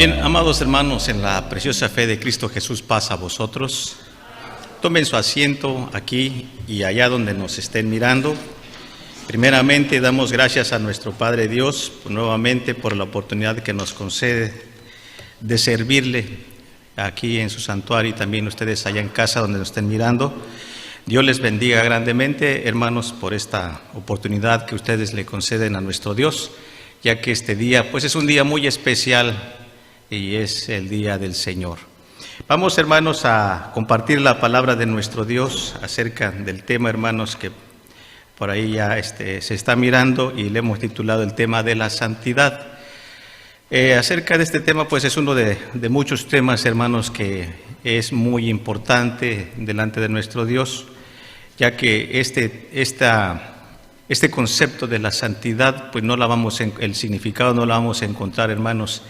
Bien, amados hermanos, en la preciosa fe de Cristo Jesús, paz a vosotros. Tomen su asiento aquí y allá donde nos estén mirando. Primeramente, damos gracias a nuestro Padre Dios nuevamente por la oportunidad que nos concede de servirle aquí en su santuario y también ustedes allá en casa donde nos estén mirando. Dios les bendiga grandemente, hermanos, por esta oportunidad que ustedes le conceden a nuestro Dios, ya que este día pues es un día muy especial y es el día del Señor. Vamos, hermanos, a compartir la palabra de nuestro Dios acerca del tema, hermanos, que por ahí ya se está mirando, y le hemos titulado el tema de la santidad. Acerca de este tema, pues es uno de muchos temas, hermanos, que es muy importante delante de nuestro Dios, ya que este concepto de la santidad, pues el significado no lo vamos a encontrar, hermanos,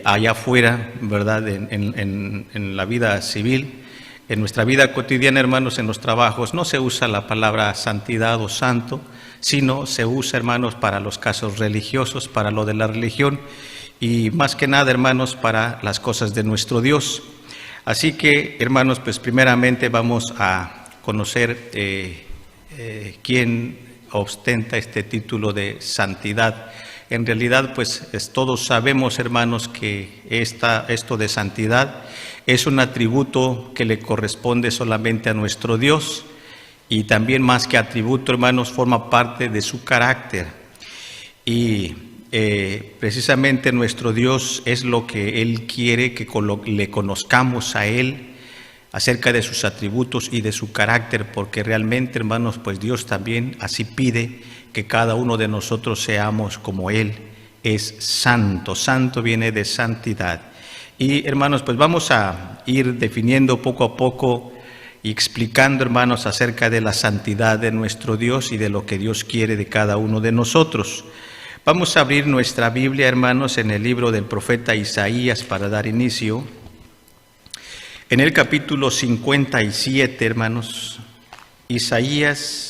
allá afuera, ¿verdad? En la vida civil, en nuestra vida cotidiana, hermanos, en los trabajos, no se usa la palabra santidad o santo, sino se usa, hermanos, para los casos religiosos, para lo de la religión, y más que nada, hermanos, para las cosas de nuestro Dios. Así que, hermanos, pues primeramente vamos a conocer quién ostenta este título de santidad. En realidad, pues todos sabemos, hermanos, que esto de santidad es un atributo que le corresponde solamente a nuestro Dios, y también, más que atributo, hermanos, forma parte de su carácter. Y precisamente nuestro Dios es lo que Él quiere que le conozcamos a Él acerca de sus atributos y de su carácter, porque realmente, hermanos, pues Dios también así pide que cada uno de nosotros seamos como Él es santo. Santo viene de santidad. Y, hermanos, pues vamos a ir definiendo poco a poco y explicando, hermanos, acerca de la santidad de nuestro Dios y de lo que Dios quiere de cada uno de nosotros. Vamos a abrir nuestra Biblia, hermanos, en el libro del profeta Isaías para dar inicio. En el capítulo 57, hermanos, Isaías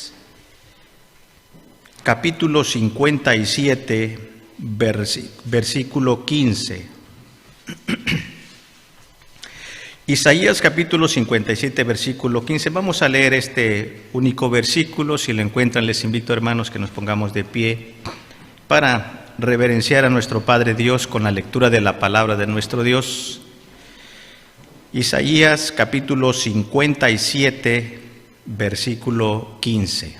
capítulo 57, versículo 15. Isaías capítulo 57, versículo 15. Vamos a leer este único versículo. Si lo encuentran, les invito, hermanos, que nos pongamos de pie para reverenciar a nuestro Padre Dios con la lectura de la palabra de nuestro Dios. Isaías capítulo 57, versículo 15.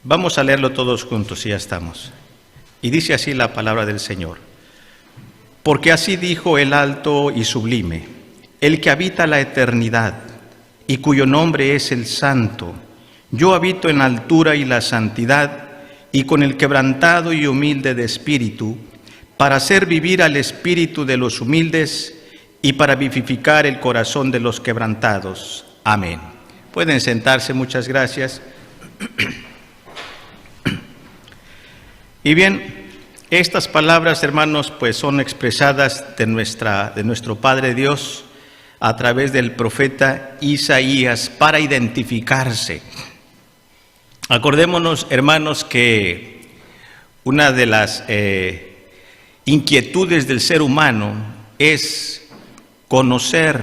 Vamos a leerlo todos juntos, y ya estamos. Y dice así la palabra del Señor. Porque así dijo el alto y sublime, el que habita la eternidad, y cuyo nombre es el Santo. Yo habito en la altura y la santidad, y con el quebrantado y humilde de espíritu, para hacer vivir al espíritu de los humildes, y para vivificar el corazón de los quebrantados. Amén. Pueden sentarse, muchas gracias. Y bien, estas palabras, hermanos, pues son expresadas de nuestro Padre Dios a través del profeta Isaías para identificarse. Acordémonos, hermanos, que una de las inquietudes del ser humano es conocer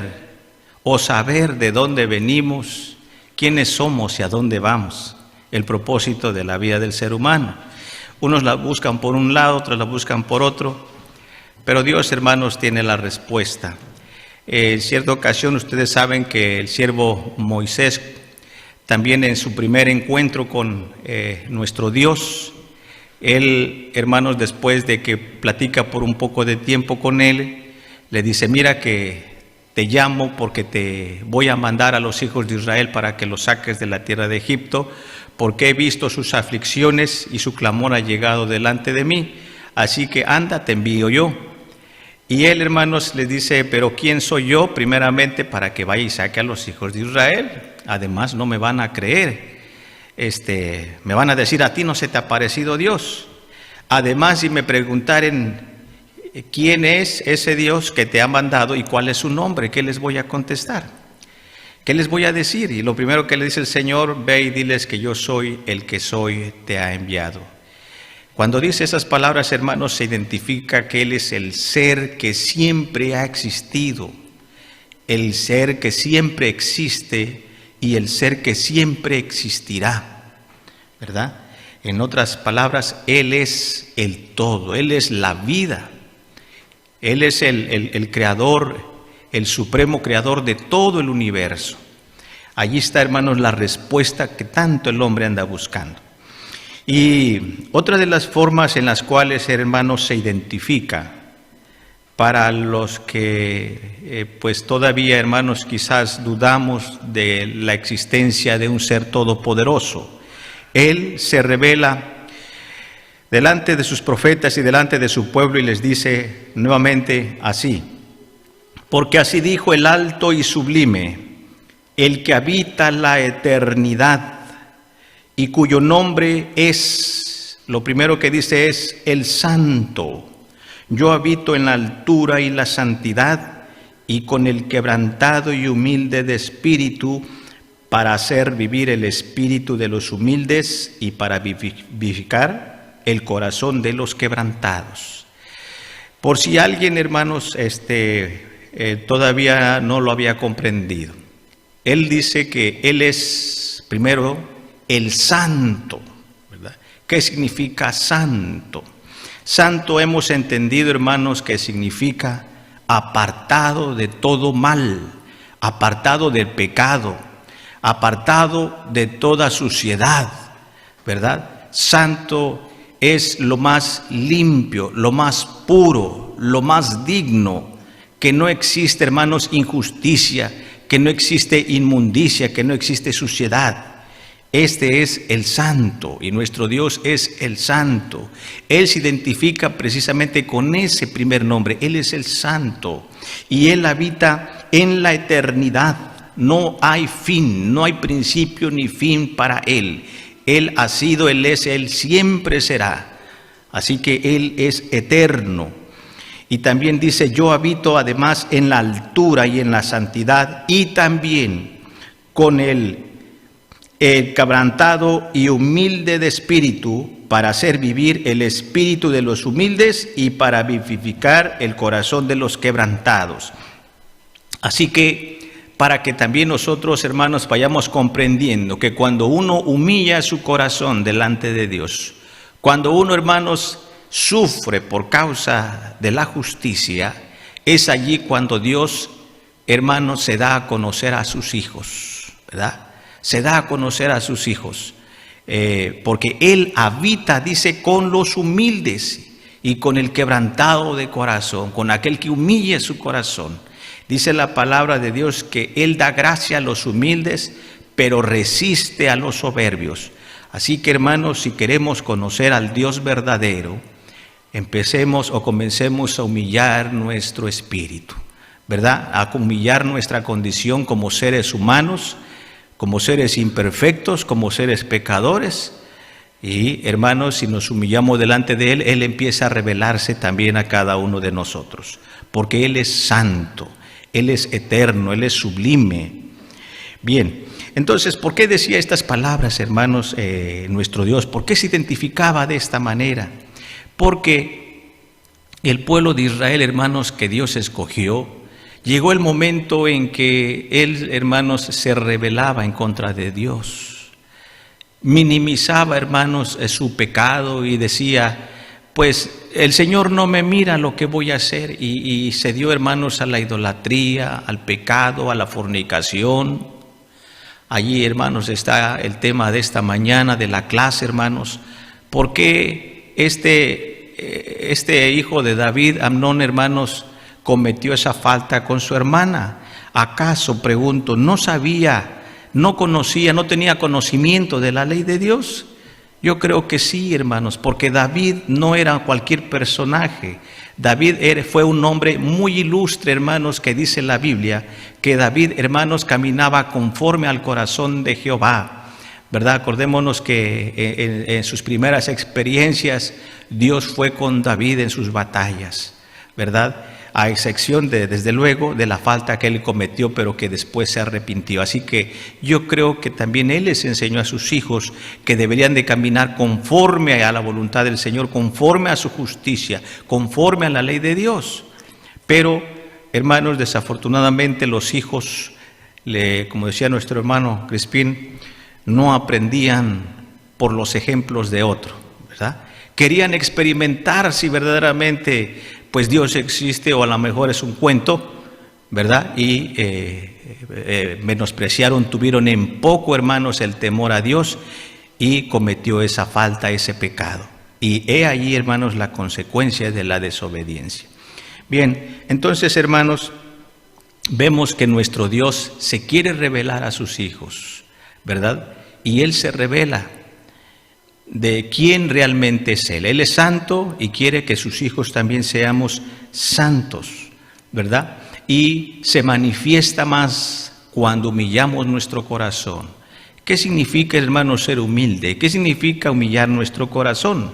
o saber de dónde venimos, quiénes somos y a dónde vamos, el propósito de la vida del ser humano. Unos la buscan por un lado, otros la buscan por otro, pero Dios, hermanos, tiene la respuesta. En cierta ocasión, ustedes saben que el siervo Moisés, también en su primer encuentro con nuestro Dios, él, hermanos, después de que platica por un poco de tiempo con él, le dice: mira que te llamo porque te voy a mandar a los hijos de Israel para que los saques de la tierra de Egipto, porque he visto sus aflicciones y su clamor ha llegado delante de mí, así que anda, te envío yo. Y él, hermanos, les dice: pero ¿quién soy yo? Primeramente, para que vaya y saque a los hijos de Israel. Además, no me van a creer, me van a decir: a ti no se te ha parecido Dios. Además, si me preguntaren quién es ese Dios que te ha mandado y cuál es su nombre, ¿qué les voy a contestar? ¿Qué les voy a decir? Y lo primero que le dice el Señor: ve y diles que yo soy el que soy, te ha enviado. Cuando dice esas palabras, hermanos, se identifica que Él es el ser que siempre ha existido, el ser que siempre existe y el ser que siempre existirá, ¿verdad? En otras palabras, Él es el todo, Él es la vida, Él es el creador, el supremo creador de todo el universo. Allí está, hermanos, la respuesta que tanto el hombre anda buscando. Y otra de las formas en las cuales, hermanos, se identifica, para los que pues todavía, hermanos, quizás dudamos de la existencia de un ser todopoderoso, Él se revela delante de sus profetas y delante de su pueblo y les dice nuevamente así: porque así dijo el alto y sublime, el que habita la eternidad y cuyo nombre es, lo primero que dice es el Santo. Yo habito en la altura y la santidad y con el quebrantado y humilde de espíritu, para hacer vivir el espíritu de los humildes y para vivificar el corazón de los quebrantados. Por si alguien, hermanos, todavía no lo había comprendido, Él dice que Él es, primero, el Santo, ¿verdad? ¿Qué significa santo? Santo hemos entendido, hermanos, que significa apartado de todo mal, apartado del pecado, apartado de toda suciedad, ¿verdad? Santo es lo más limpio, lo más puro, lo más digno, que no existe, hermanos, injusticia, que no existe inmundicia, que no existe suciedad. Este es el Santo y nuestro Dios es el Santo. Él se identifica precisamente con ese primer nombre. Él es el Santo y Él habita en la eternidad. No hay fin, no hay principio ni fin para Él. Él ha sido, Él es, Él siempre será. Así que Él es eterno. Y también dice: yo habito además en la altura y en la santidad y también con el quebrantado y humilde de espíritu, para hacer vivir el espíritu de los humildes y para vivificar el corazón de los quebrantados. Así que para que también nosotros, hermanos, vayamos comprendiendo que cuando uno humilla su corazón delante de Dios, cuando uno, hermanos, sufre por causa de la justicia, es allí cuando Dios, hermanos, se da a conocer a sus hijos, ¿verdad? Se da a conocer a sus hijos, porque Él habita, dice, con los humildes y con el quebrantado de corazón, con aquel que humille su corazón. Dice la palabra de Dios que Él da gracia a los humildes, pero resiste a los soberbios. Así que, hermanos, si queremos conocer al Dios verdadero, empecemos o comencemos a humillar nuestro espíritu, ¿verdad? A humillar nuestra condición como seres humanos, como seres imperfectos, como seres pecadores. Y, hermanos, si nos humillamos delante de Él, Él empieza a revelarse también a cada uno de nosotros, porque Él es santo, Él es eterno, Él es sublime. Bien, entonces, ¿por qué decía estas palabras, hermanos, nuestro Dios? ¿Por qué se identificaba de esta manera? Porque el pueblo de Israel, hermanos, que Dios escogió, llegó el momento en que Él, hermanos, se rebelaba en contra de Dios. Minimizaba, hermanos, su pecado y decía: pues el Señor no me mira lo que voy a hacer. Y se dio, hermanos, a la idolatría, al pecado, a la fornicación. Allí, hermanos, está el tema de esta mañana de la clase, hermanos. ¿Por qué este hijo de David, Amnón, hermanos, cometió esa falta con su hermana? ¿Acaso, pregunto, no sabía, no conocía, no tenía conocimiento de la ley de Dios? Yo creo que sí, hermanos, porque David no era cualquier personaje. David fue un hombre muy ilustre, hermanos, que dice la Biblia que David, hermanos, caminaba conforme al corazón de Jehová, ¿verdad? Acordémonos que en sus primeras experiencias Dios fue con David en sus batallas, ¿verdad? a excepción desde luego, de la falta que él cometió, pero que después se arrepintió. Así que yo creo que también él les enseñó a sus hijos que deberían de caminar conforme a la voluntad del Señor, conforme a su justicia, conforme a la ley de Dios. Pero, hermanos, desafortunadamente los hijos, como decía nuestro hermano Crispín, no aprendían por los ejemplos de otro, ¿verdad? Querían experimentar si verdaderamente pues Dios existe o a lo mejor es un cuento, ¿verdad? Y menospreciaron, tuvieron en poco, hermanos, el temor a Dios y cometió esa falta, ese pecado. Y he allí, hermanos, la consecuencia de la desobediencia. Bien, entonces, hermanos, vemos que nuestro Dios se quiere revelar a sus hijos, ¿verdad? Y Él se revela de quién realmente es Él. Él es santo y quiere que sus hijos también seamos santos, ¿verdad? Y se manifiesta más cuando humillamos nuestro corazón. ¿Qué significa, hermanos, ser humilde? ¿Qué significa humillar nuestro corazón?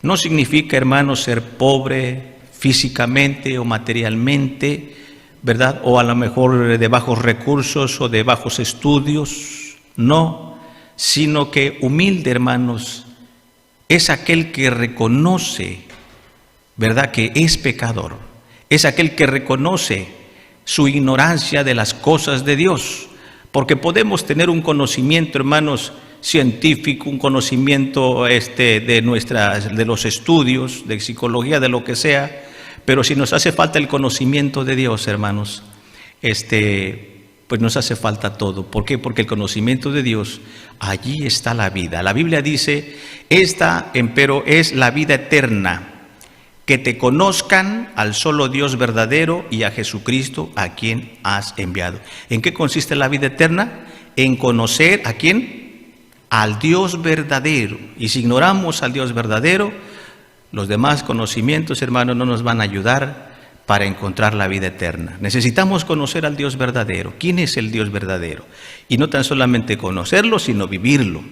No significa, hermanos, ser pobre físicamente o materialmente, ¿verdad? O a lo mejor de bajos recursos o de bajos estudios. No, sino que humilde, hermanos, es aquel que reconoce, ¿verdad?, que es pecador. Es aquel que reconoce su ignorancia de las cosas de Dios. Porque podemos tener un conocimiento, hermanos, científico, un conocimiento de los estudios, de psicología, de lo que sea, pero si nos hace falta el conocimiento de Dios, hermanos, pues nos hace falta todo. ¿Por qué? Porque el conocimiento de Dios, allí está la vida. La Biblia dice, esta, empero, es la vida eterna, que te conozcan al solo Dios verdadero y a Jesucristo a quien has enviado. ¿En qué consiste la vida eterna? En conocer ¿a quién? Al Dios verdadero. Y si ignoramos al Dios verdadero, los demás conocimientos, hermanos, no nos van a ayudar para encontrar la vida eterna. Necesitamos conocer al Dios verdadero. ¿Quién es el Dios verdadero? Y no tan solamente conocerlo, sino vivirlo.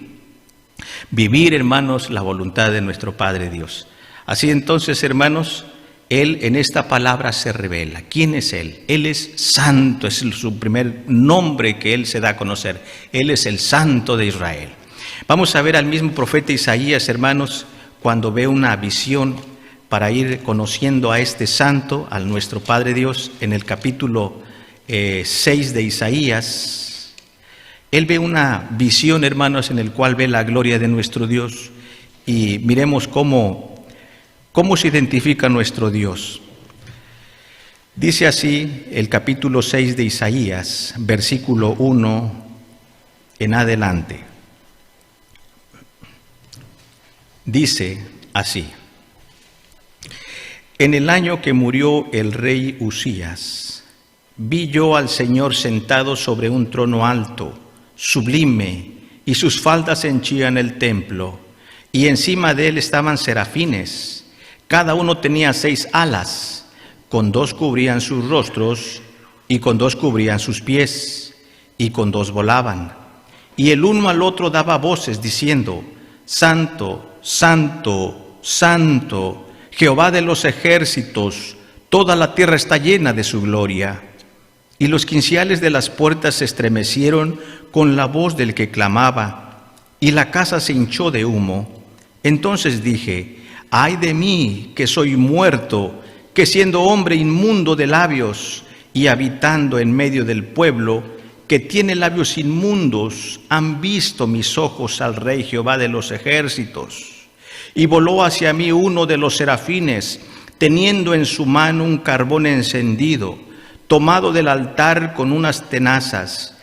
Vivir, hermanos, la voluntad de nuestro Padre Dios. Así entonces, hermanos, Él en esta palabra se revela. ¿Quién es Él? Él es santo, es su primer nombre que Él se da a conocer. Él es el Santo de Israel. Vamos a ver al mismo profeta Isaías, hermanos, cuando ve una visión para ir conociendo a este santo, a nuestro Padre Dios, en el capítulo 6 de Isaías. Él ve una visión, hermanos, en el cual ve la gloria de nuestro Dios. Y miremos cómo se identifica nuestro Dios. Dice así el capítulo 6 de Isaías, versículo 1 en adelante. Dice así: en el año que murió el rey Usías, vi yo al Señor sentado sobre un trono alto, sublime, y sus faldas henchían el templo, y encima de él estaban serafines. Cada uno tenía 6 alas, con 2 cubrían sus rostros, y con 2 cubrían sus pies, y con 2 volaban. Y el uno al otro daba voces, diciendo: Santo, Santo, Santo, Jehová de los ejércitos, toda la tierra está llena de su gloria. Y los quinciales de las puertas se estremecieron con la voz del que clamaba, y la casa se hinchó de humo. Entonces dije: ay de mí, que soy muerto, que siendo hombre inmundo de labios y habitando en medio del pueblo, que tiene labios inmundos, han visto mis ojos al Rey Jehová de los ejércitos. Y voló hacia mí uno de los serafines, teniendo en su mano un carbón encendido, tomado del altar con unas tenazas,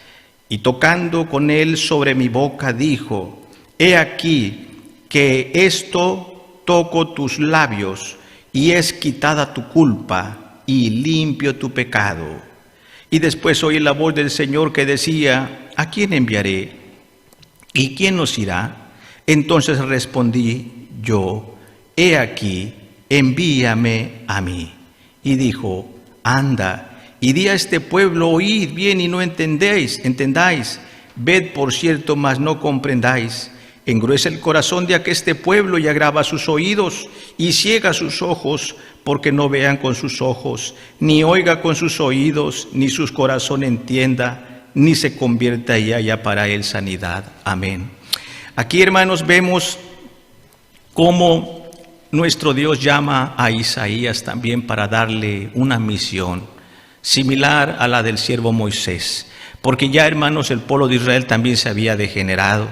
y tocando con él sobre mi boca, dijo: he aquí que esto toco tus labios, y es quitada tu culpa, y limpio tu pecado. Y después oí la voz del Señor que decía: ¿a quién enviaré? ¿Y quién nos irá? Entonces respondí yo: he aquí, envíame a mí. Y dijo: anda, y di a este pueblo: oíd bien y no entendáis, ved por cierto, mas no comprendáis. Engruesa el corazón de aqueste pueblo y agrava sus oídos y ciega sus ojos, porque no vean con sus ojos, ni oiga con sus oídos, ni su corazón entienda, ni se convierta y haya para él sanidad. Amén. Aquí, hermanos, vemos cómo nuestro Dios llama a Isaías también para darle una misión similar a la del siervo Moisés, porque ya, hermanos, el pueblo de Israel también se había degenerado,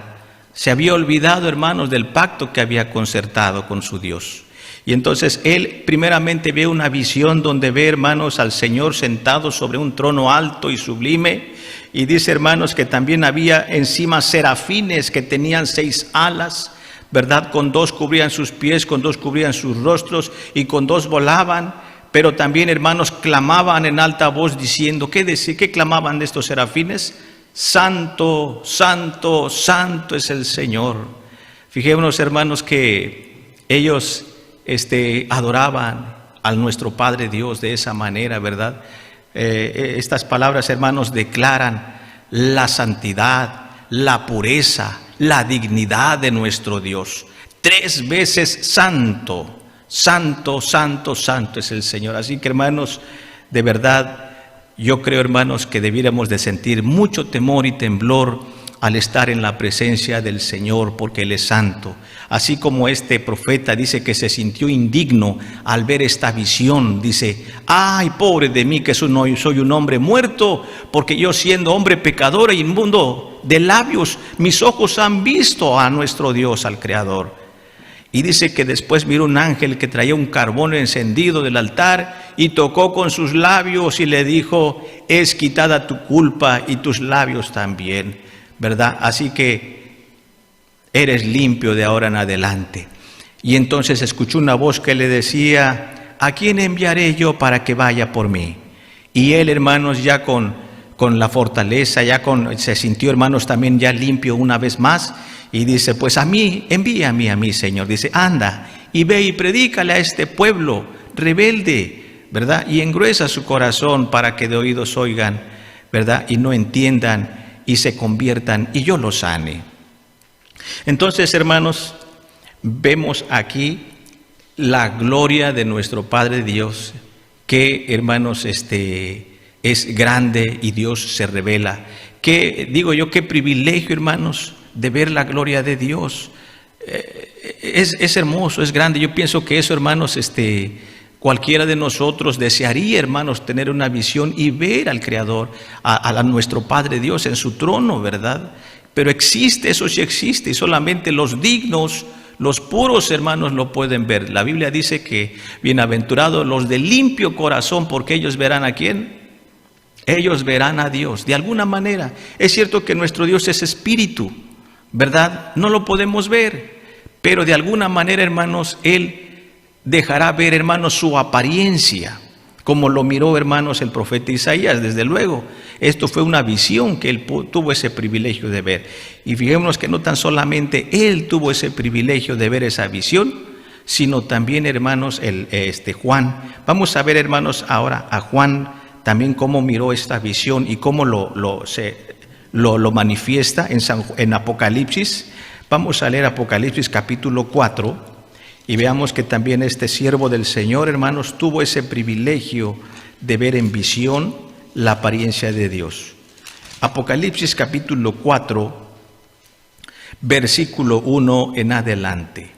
se había olvidado, hermanos, del pacto que había concertado con su Dios. Y entonces él primeramente ve una visión donde ve, hermanos, al Señor sentado sobre un trono alto y sublime, y dice, hermanos, que también había encima serafines que tenían 6 alas, ¿verdad? Con 2 cubrían sus pies, con 2 cubrían sus rostros y con 2 volaban. Pero también, hermanos, clamaban en alta voz diciendo, ¿qué clamaban de estos serafines? Santo, santo, santo es el Señor. Fijémonos, hermanos, que ellos adoraban a nuestro Padre Dios de esa manera, ¿verdad? Estas palabras, hermanos, declaran la santidad, la pureza, la dignidad de nuestro Dios. 3 veces santo, santo, santo, santo es el Señor. Así que, hermanos, de verdad, yo creo, hermanos, que debiéramos de sentir mucho temor y temblor al estar en la presencia del Señor, porque Él es santo. Así como este profeta dice que se sintió indigno al ver esta visión, dice, ¡ay, pobre de mí, que soy un hombre muerto! Porque yo, siendo hombre pecador e inmundo de labios, mis ojos han visto a nuestro Dios, al Creador. Y dice que después miró un ángel que traía un carbón encendido del altar y tocó con sus labios y le dijo, es quitada tu culpa y tus labios también, ¿verdad? Así que eres limpio de ahora en adelante. Y entonces escuchó una voz que le decía, ¿a quién enviaré yo para que vaya por mí? Y él, hermanos, ya con la fortaleza, se sintió, hermanos, también ya limpio una vez más. Y dice, pues envíame a mí, Señor. Dice, anda y ve y predícale a este pueblo rebelde, ¿verdad? Y engruesa su corazón para que de oídos oigan, ¿verdad? Y no entiendan y se conviertan y yo los sane. Entonces, hermanos, vemos aquí la gloria de nuestro Padre Dios, que, hermanos, es grande y Dios se revela. Qué privilegio, hermanos, de ver la gloria de Dios. Es hermoso, es grande. Yo pienso que eso, hermanos, cualquiera de nosotros desearía, hermanos, tener una visión y ver al Creador, a nuestro Padre Dios en su trono, ¿verdad? Pero existe, eso sí existe, y solamente los dignos, los puros, hermanos, lo pueden ver. La Biblia dice que bienaventurados los de limpio corazón, porque ellos verán ¿a quién? Ellos verán a Dios, de alguna manera. Es cierto que nuestro Dios es espíritu, ¿verdad? No lo podemos ver, pero de alguna manera, hermanos, Él dejará ver, hermanos, su apariencia, como lo miró, hermanos, el profeta Isaías. Desde luego, esto fue una visión que él tuvo ese privilegio de ver. Y fijémonos que no tan solamente él tuvo ese privilegio de ver esa visión, sino también, hermanos, Juan. Vamos a ver, hermanos, ahora a Juan también cómo miró esta visión y cómo lo manifiesta en Apocalipsis. Vamos a leer Apocalipsis capítulo 4 y veamos que también este siervo del Señor, hermanos, tuvo ese privilegio de ver en visión la apariencia de Dios. Apocalipsis capítulo 4, versículo 1 en adelante.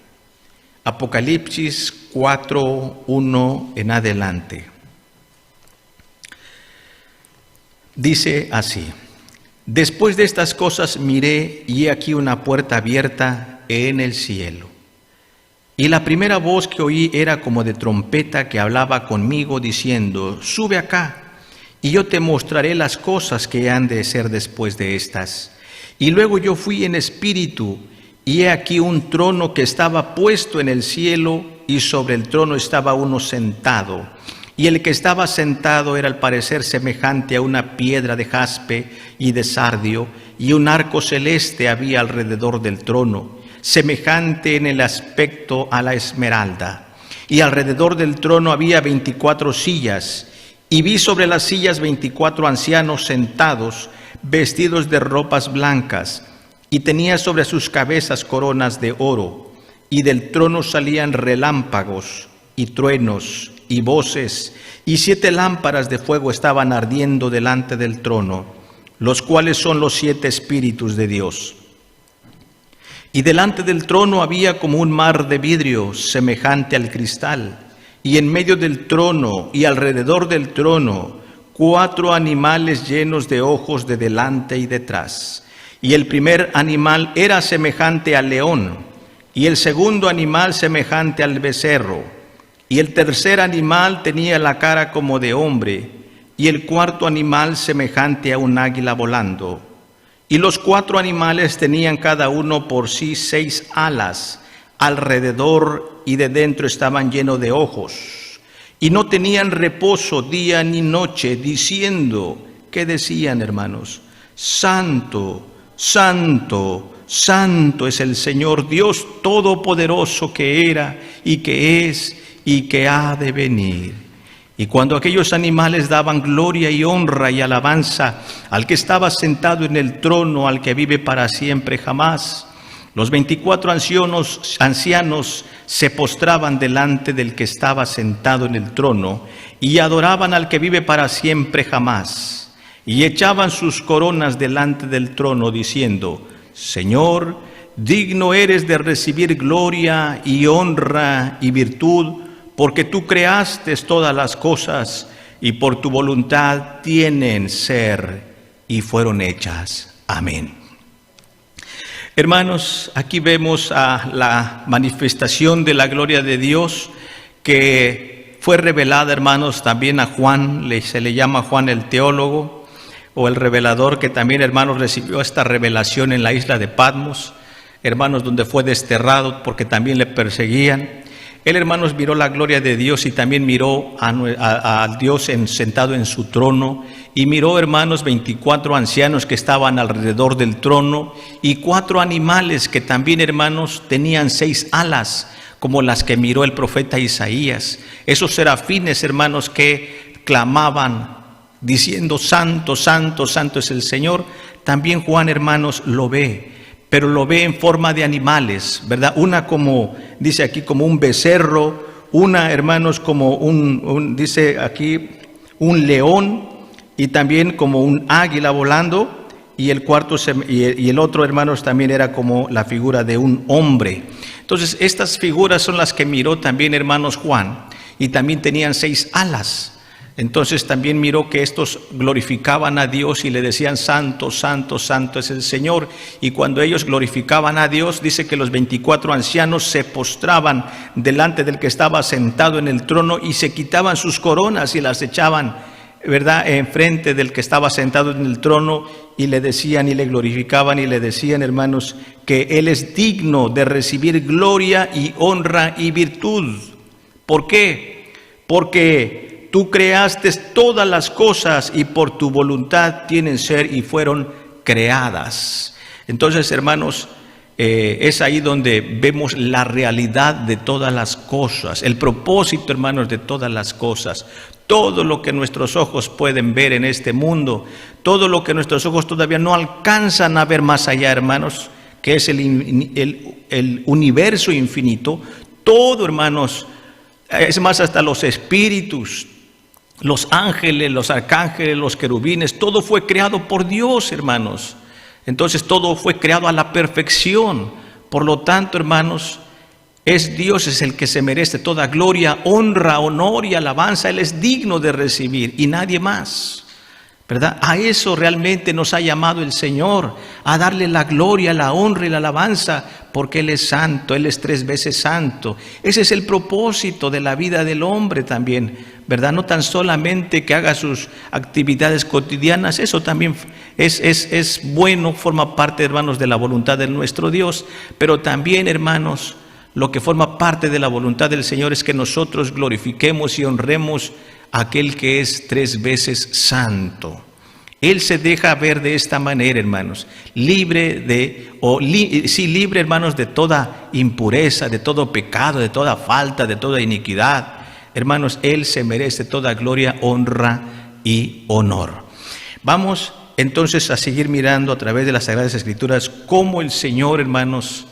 Apocalipsis 4, 1 en adelante. Dice así: después de estas cosas miré, y he aquí una puerta abierta en el cielo. Y la primera voz que oí era como de trompeta que hablaba conmigo, diciendo: sube acá, y yo te mostraré las cosas que han de ser después de estas. Y luego yo fui en espíritu, y he aquí un trono que estaba puesto en el cielo, y sobre el trono estaba uno sentado. Y el que estaba sentado era al parecer semejante a una piedra de jaspe y de sardio, y un arco celeste había alrededor del trono, semejante en el aspecto a la esmeralda. Y alrededor del trono había 24 sillas, y vi sobre las sillas 24 ancianos sentados, vestidos de ropas blancas, y tenía sobre sus cabezas coronas de oro, y del trono salían relámpagos y truenos y voces, y 7 lámparas de fuego estaban ardiendo delante del trono, los cuales son los 7 espíritus de Dios. Y delante del trono había como un mar de vidrio semejante al cristal, y en medio del trono y alrededor del trono 4 animales llenos de ojos de delante y detrás. Y el primer animal era semejante al león, y el segundo animal semejante al becerro, y el tercer animal tenía la cara como de hombre, y el cuarto animal semejante a un águila volando. Y los 4 animales tenían cada uno por sí 6 alas alrededor, y de dentro estaban llenos de ojos. Y no tenían reposo día ni noche, diciendo, ¿qué decían, hermanos? Santo, Santo, Santo es el Señor Dios Todopoderoso, que era y que es y que ha de venir. Y cuando aquellos animales daban gloria y honra y alabanza al que estaba sentado en el trono, al que vive para siempre jamás, los 24 ancianos se postraban delante del que estaba sentado en el trono y adoraban al que vive para siempre jamás, y echaban sus coronas delante del trono diciendo, Señor, digno eres de recibir gloria y honra y virtud, porque tú creaste todas las cosas y por tu voluntad tienen ser y fueron hechas. Amén. Hermanos, aquí vemos a la manifestación de la gloria de Dios que fue revelada, hermanos, también a Juan, se le llama Juan el teólogo o el revelador, que también, hermanos, recibió esta revelación en la isla de Patmos, hermanos, donde fue desterrado porque también le perseguían. Él, hermanos, miró la gloria de Dios y también miró a Dios sentado en su trono, y miró, hermanos, 24 ancianos que estaban alrededor del trono y 4 animales que también, hermanos, tenían 6 alas, como las que miró el profeta Isaías. Esos serafines, hermanos, que clamaban diciendo, Santo, Santo, Santo es el Señor. También Juan, hermanos, lo ve, pero lo ve en forma de animales, ¿verdad? Una como, dice aquí, como un becerro, una, hermanos, como dice aquí, un león, y también como un águila volando, y el otro, hermanos, también era como la figura de un hombre. Entonces, estas figuras son las que miró también, hermanos, Juan, y también tenían 6 alas. Entonces también miró que estos glorificaban a Dios y le decían, Santo, Santo, Santo es el Señor. Y cuando ellos glorificaban a Dios, dice que los 24 ancianos se postraban delante del que estaba sentado en el trono y se quitaban sus coronas y las echaban, ¿verdad?, enfrente del que estaba sentado en el trono, y le decían y le glorificaban y le decían, hermanos, que Él es digno de recibir gloria y honra y virtud. ¿Por qué? Porque tú creaste todas las cosas y por tu voluntad tienen ser y fueron creadas. Entonces, hermanos, es ahí donde vemos la realidad de todas las cosas, el propósito, hermanos, de todas las cosas. Todo lo que nuestros ojos pueden ver en este mundo, todo lo que nuestros ojos todavía no alcanzan a ver más allá, hermanos, que es el universo infinito, todo, hermanos, es más, hasta los espíritus, los ángeles, los arcángeles, los querubines, todo fue creado por Dios, hermanos. Entonces todo fue creado a la perfección. Por lo tanto, hermanos, Dios es el que se merece toda gloria, honra, honor y alabanza. Él es digno de recibir y nadie más, ¿verdad? A eso realmente nos ha llamado el Señor, a darle la gloria, la honra y la alabanza, porque Él es santo, Él es 3 veces santo. Ese es el propósito de la vida del hombre también, ¿verdad? No tan solamente que haga sus actividades cotidianas, eso también es bueno, forma parte, hermanos, de la voluntad de nuestro Dios, pero también, hermanos, lo que forma parte de la voluntad del Señor es que nosotros glorifiquemos y honremos a aquel que es 3 veces santo. Él se deja ver de esta manera, hermanos, libre, hermanos, de toda impureza, de todo pecado, de toda falta, de toda iniquidad. Hermanos, Él se merece toda gloria, honra y honor. Vamos entonces a seguir mirando a través de las Sagradas Escrituras cómo el Señor, hermanos,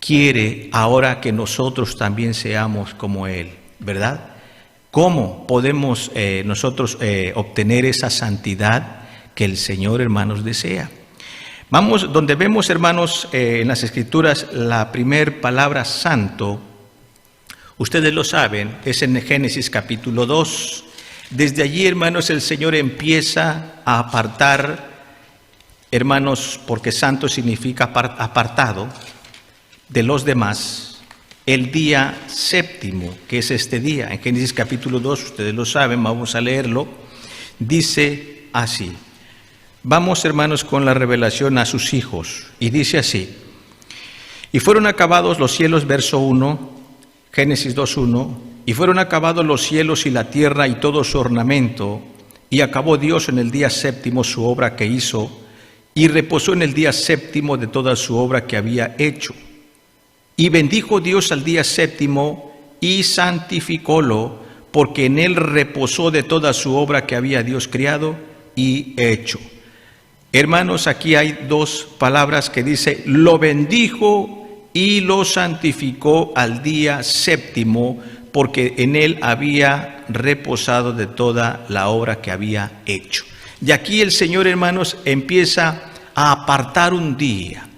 quiere ahora que nosotros también seamos como Él, ¿verdad? ¿Cómo podemos nosotros obtener esa santidad que el Señor, hermanos, desea? Vamos, donde vemos, hermanos, en las Escrituras la primer palabra santo, ustedes lo saben, es en Génesis capítulo 2. Desde allí, hermanos, el Señor empieza a apartar, hermanos, porque santo significa apartado de los demás, el día séptimo, que es este día. En Génesis capítulo 2, ustedes lo saben, vamos a leerlo, dice así. Vamos, hermanos, con la revelación a sus hijos, y dice así: y fueron acabados los cielos, verso 1, Génesis 2:1, y fueron acabados los cielos y la tierra y todo su ornamento, y acabó Dios en el día séptimo su obra que hizo, y reposó en el día séptimo de toda su obra que había hecho. Y bendijo Dios al día séptimo y santificólo, porque en él reposó de toda su obra que había Dios criado y hecho. Hermanos, aquí hay dos palabras que dice: lo bendijo y lo santificó al día séptimo, porque en él había reposado de toda la obra que había hecho. Y aquí el Señor, hermanos, empieza a apartar un día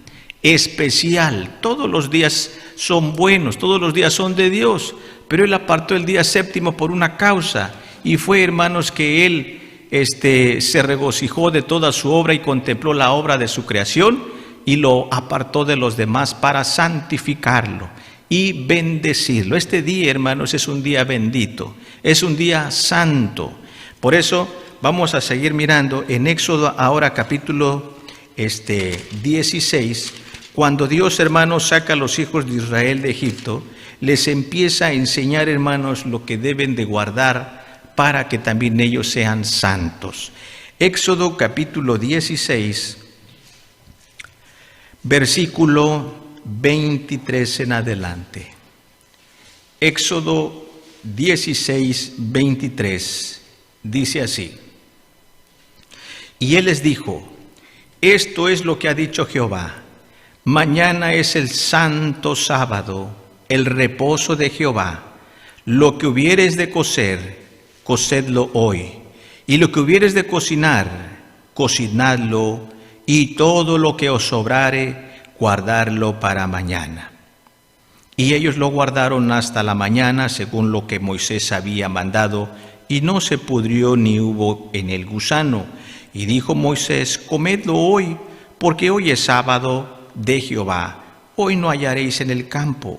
especial. Todos los días son buenos, todos los días son de Dios, pero Él apartó el día séptimo por una causa, y fue, hermanos, que Él se regocijó de toda su obra y contempló la obra de su creación, y lo apartó de los demás para santificarlo y bendecirlo. Este día, hermanos, es un día bendito, es un día santo. Por eso vamos a seguir mirando en Éxodo ahora capítulo 16, cuando Dios, hermanos, saca a los hijos de Israel de Egipto, les empieza a enseñar, hermanos, lo que deben de guardar para que también ellos sean santos. Éxodo capítulo 16, versículo 23 en adelante. Éxodo 16, 23, dice así: y Él les dijo: esto es lo que ha dicho Jehová, mañana es el santo sábado, el reposo de Jehová. Lo que hubieres de cocer, cocedlo hoy, y lo que hubieres de cocinar, cocinadlo, y todo lo que os sobrare, guardarlo para mañana. Y ellos lo guardaron hasta la mañana, según lo que Moisés había mandado, y no se pudrió ni hubo en él gusano. Y dijo Moisés: comedlo hoy, porque hoy es sábado de Jehová. Hoy no hallaréis en el campo.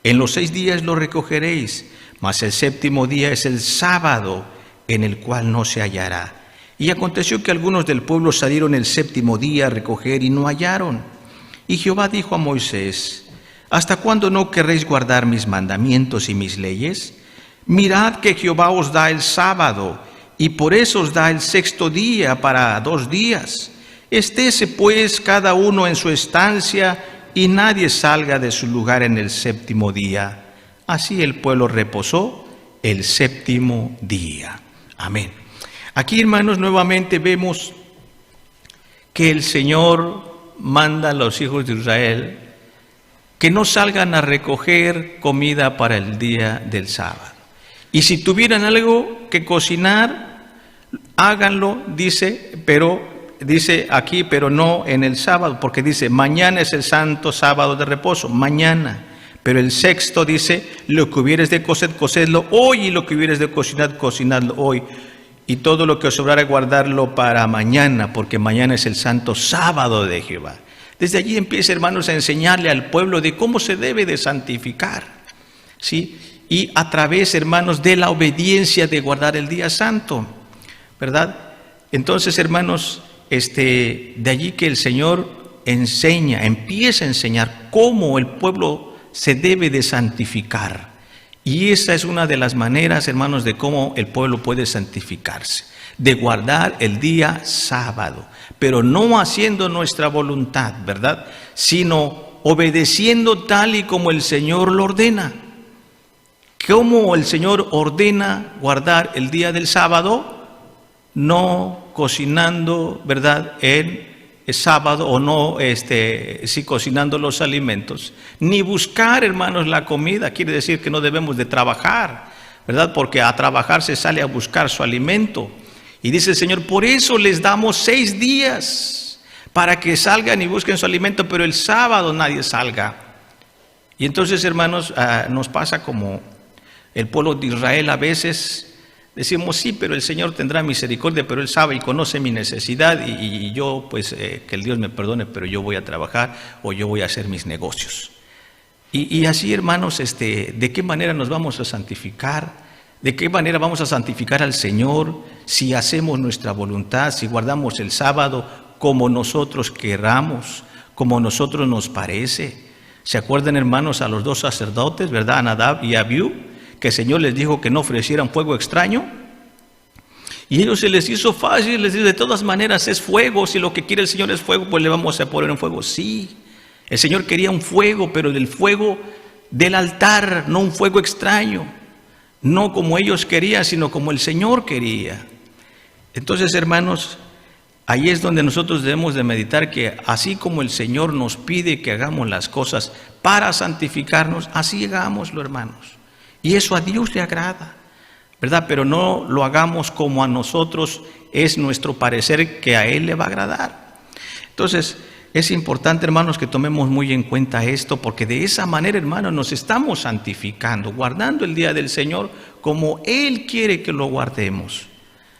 En los 6 días lo recogeréis, mas el séptimo día es el sábado, en el cual no se hallará. Y aconteció que algunos del pueblo salieron el séptimo día a recoger y no hallaron. Y Jehová dijo a Moisés: ¿hasta cuándo no querréis guardar mis mandamientos y mis leyes? Mirad que Jehová os da el sábado, y por eso os da el 6º día para 2 días. Estése pues cada uno en su estancia, y nadie salga de su lugar en el séptimo día. Así el pueblo reposó el séptimo día. Amén. Aquí, hermanos, nuevamente vemos que el Señor manda a los hijos de Israel que no salgan a recoger comida para el día del sábado. Y si tuvieran algo que cocinar, háganlo, dice, pero dice aquí, pero no en el sábado, porque dice: mañana es el santo sábado de reposo, mañana. Pero el 6º dice: lo que hubieres de cocer, cocedlo hoy, y lo que hubieres de cocinar, cocinadlo hoy. Y todo lo que os sobrare, guardarlo para mañana, porque mañana es el santo sábado de Jehová. Desde allí empieza, hermanos, a enseñarle al pueblo de cómo se debe de santificar, ¿sí? Y a través, hermanos, de la obediencia de guardar el día santo, ¿verdad? Entonces, hermanos, de allí que el Señor empieza a enseñar cómo el pueblo se debe de santificar. Y esa es una de las maneras, hermanos, de cómo el pueblo puede santificarse, de guardar el día sábado, pero no haciendo nuestra voluntad, ¿verdad? Sino obedeciendo tal y como el Señor lo ordena. ¿Cómo el Señor ordena guardar el día del sábado? No cocinando, ¿verdad?, en el sábado, o no, sí, cocinando los alimentos, ni buscar, hermanos, la comida. Quiere decir que no debemos de trabajar, ¿verdad?, porque a trabajar se sale a buscar su alimento. Y dice el Señor, por eso les damos 6 días para que salgan y busquen su alimento, pero el sábado nadie salga. Y entonces, hermanos, nos pasa como el pueblo de Israel. A veces decimos, sí, pero el Señor tendrá misericordia, pero Él sabe y conoce mi necesidad, y yo, pues, que el Dios me perdone, pero yo voy a trabajar, o yo voy a hacer mis negocios. Y así, hermanos, ¿de qué manera nos vamos a santificar? ¿De qué manera vamos a santificar al Señor si hacemos nuestra voluntad, si guardamos el sábado como nosotros queramos, como nosotros nos parece? ¿Se acuerdan, hermanos, a los 2 sacerdotes, verdad, a Nadab y a Abiú, que el Señor les dijo que no ofrecieran fuego extraño? Y ellos se les hizo fácil, les dijo, de todas maneras es fuego, si lo que quiere el Señor es fuego, pues le vamos a poner un fuego. Sí, el Señor quería un fuego, pero del fuego del altar, no un fuego extraño. No como ellos querían, sino como el Señor quería. Entonces, hermanos, ahí es donde nosotros debemos de meditar, que así como el Señor nos pide que hagamos las cosas para santificarnos, así hagámoslo, hermanos. Y eso a Dios le agrada, ¿verdad? Pero no lo hagamos como a nosotros es nuestro parecer que a Él le va a agradar. Entonces, es importante, hermanos, que tomemos muy en cuenta esto, porque de esa manera, hermanos, nos estamos santificando, guardando el día del Señor como Él quiere que lo guardemos,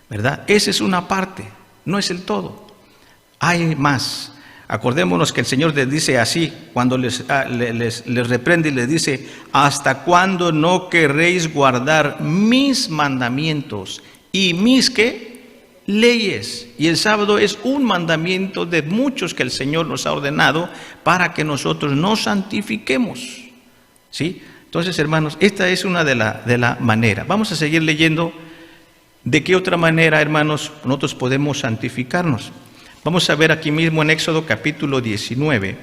¿verdad? Esa es una parte, no es el todo. Hay más. Acordémonos que el Señor les dice así, cuando les reprende y les dice, ¿hasta cuándo no querréis guardar mis mandamientos y mis, ¿qué?, leyes? Y el sábado es un mandamiento de muchos que el Señor nos ha ordenado para que nosotros nos santifiquemos, ¿sí? Entonces, hermanos, esta es una de la manera. Vamos a seguir leyendo de qué otra manera, hermanos, nosotros podemos santificarnos. Vamos a ver aquí mismo en Éxodo capítulo 19.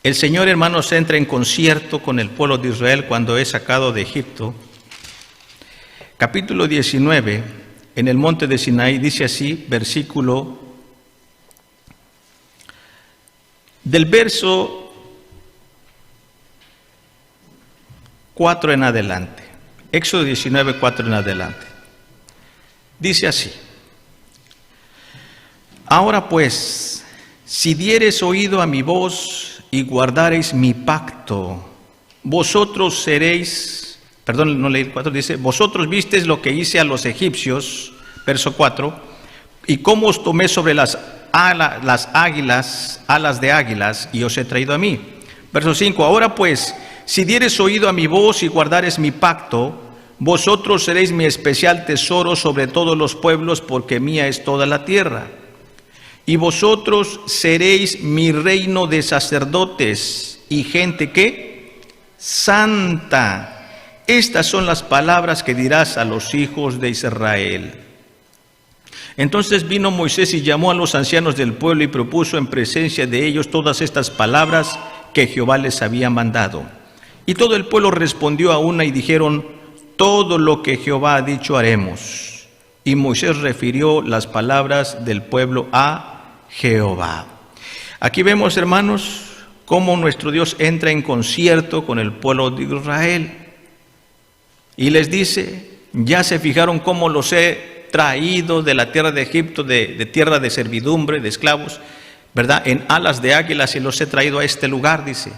El Señor, hermanos, entra en concierto con el pueblo de Israel cuando es sacado de Egipto. Capítulo 19, en el monte de Sinaí, dice así, versículo, del verso 4 en adelante. Éxodo 19, 4 en adelante. Dice así, ahora pues, si diereis oído a mi voz y guardareis mi pacto, vosotros seréis... Perdón, no leí el 4, dice, vosotros visteis lo que hice a los egipcios, verso 4, y cómo os tomé sobre las alas de águilas, y os he traído a mí. Verso 5, ahora pues, si diereis oído a mi voz y guardareis mi pacto, vosotros seréis mi especial tesoro sobre todos los pueblos, porque mía es toda la tierra. Y vosotros seréis mi reino de sacerdotes y gente, ¿qué? Santa. Estas son las palabras que dirás a los hijos de Israel. Entonces vino Moisés y llamó a los ancianos del pueblo y propuso en presencia de ellos todas estas palabras que Jehová les había mandado. Y todo el pueblo respondió a una y dijeron, todo lo que Jehová ha dicho haremos. Y Moisés refirió las palabras del pueblo a Jehová. Aquí vemos, hermanos, cómo nuestro Dios entra en concierto con el pueblo de Israel. Y les dice, ya se fijaron cómo los he traído de la tierra de Egipto, de tierra de servidumbre, de esclavos, ¿verdad? En alas de águilas, y los he traído a este lugar, dice.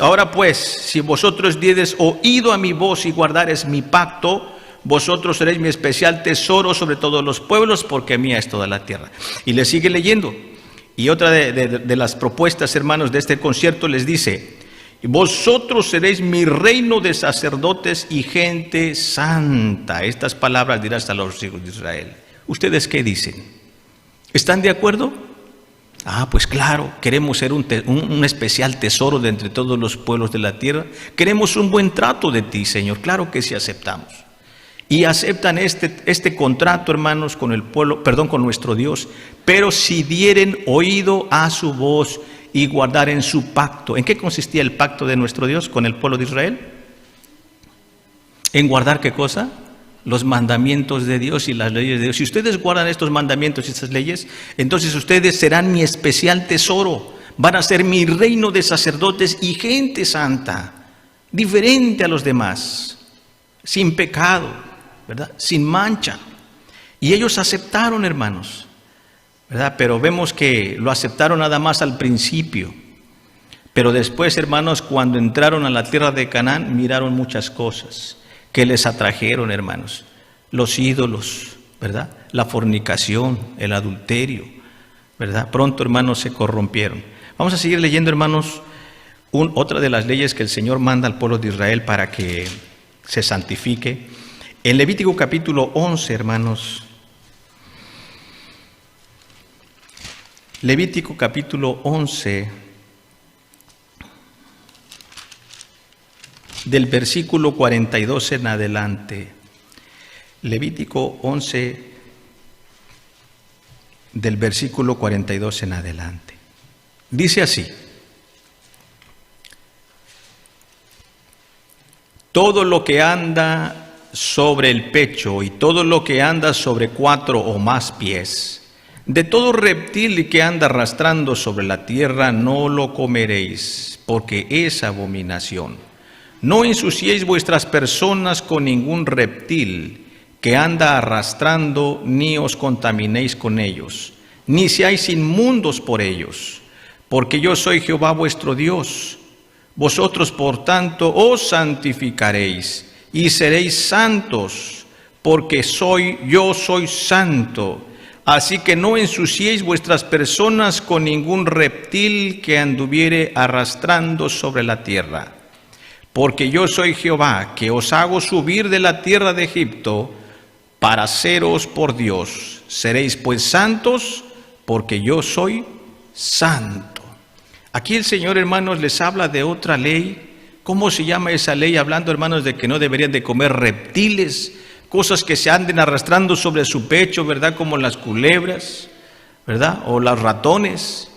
Ahora pues, si vosotros diereis oído a mi voz y guardareis mi pacto, vosotros seréis mi especial tesoro sobre todos los pueblos, porque mía es toda la tierra. Y le sigue leyendo. Y otra de las propuestas, hermanos, de este concierto les dice, vosotros seréis mi reino de sacerdotes y gente santa. Estas palabras dirás a los hijos de Israel. ¿Ustedes qué dicen? ¿Están de acuerdo? Ah, pues claro, queremos ser un especial tesoro de entre todos los pueblos de la tierra. Queremos un buen trato de ti, Señor. Claro que sí aceptamos. Y aceptan este contrato, hermanos, con el pueblo, con nuestro Dios. Pero si dieren oído a su voz y guardar en su pacto. ¿En qué consistía el pacto de nuestro Dios con el pueblo de Israel? ¿En guardar qué cosa? los mandamientos de Dios y las leyes de Dios. Si ustedes guardan estos mandamientos y estas leyes, entonces ustedes serán mi especial tesoro, van a ser mi reino de sacerdotes y gente santa, diferente a los demás, sin pecado, ¿verdad? Sin mancha. Y ellos aceptaron, hermanos, ¿verdad? Pero vemos que lo aceptaron nada más al principio. Pero después, hermanos, cuando entraron a la tierra de Canaán, miraron muchas cosas que les atrajeron, hermanos. Los ídolos, ¿verdad? La fornicación, el adulterio, ¿verdad? Pronto, hermanos, se corrompieron. Vamos a seguir leyendo, hermanos, otra de las leyes que el Señor manda al pueblo de Israel para que se santifique. En Levítico capítulo 11, hermanos. Levítico capítulo 11. Del versículo 42 en adelante. Levítico 11, del versículo 42 en adelante. Dice así: todo lo que anda sobre el pecho y todo lo que anda sobre 4 o más pies, de todo reptil que anda arrastrando sobre la tierra, no lo comeréis, porque es abominación. No ensuciéis vuestras personas con ningún reptil que anda arrastrando, ni os contaminéis con ellos, ni seáis inmundos por ellos, porque yo soy Jehová vuestro Dios. Vosotros, por tanto, os santificaréis y seréis santos, porque yo soy santo. Así que no ensuciéis vuestras personas con ningún reptil que anduviere arrastrando sobre la tierra. Porque yo soy Jehová, que os hago subir de la tierra de Egipto para seros por Dios. Seréis pues santos, porque yo soy santo. Aquí el Señor, hermanos, les habla de otra ley. ¿Cómo se llama esa ley? Hablando, hermanos, de que no deberían de comer reptiles, cosas que se anden arrastrando sobre su pecho, ¿verdad? Como las culebras, ¿verdad? O los ratones.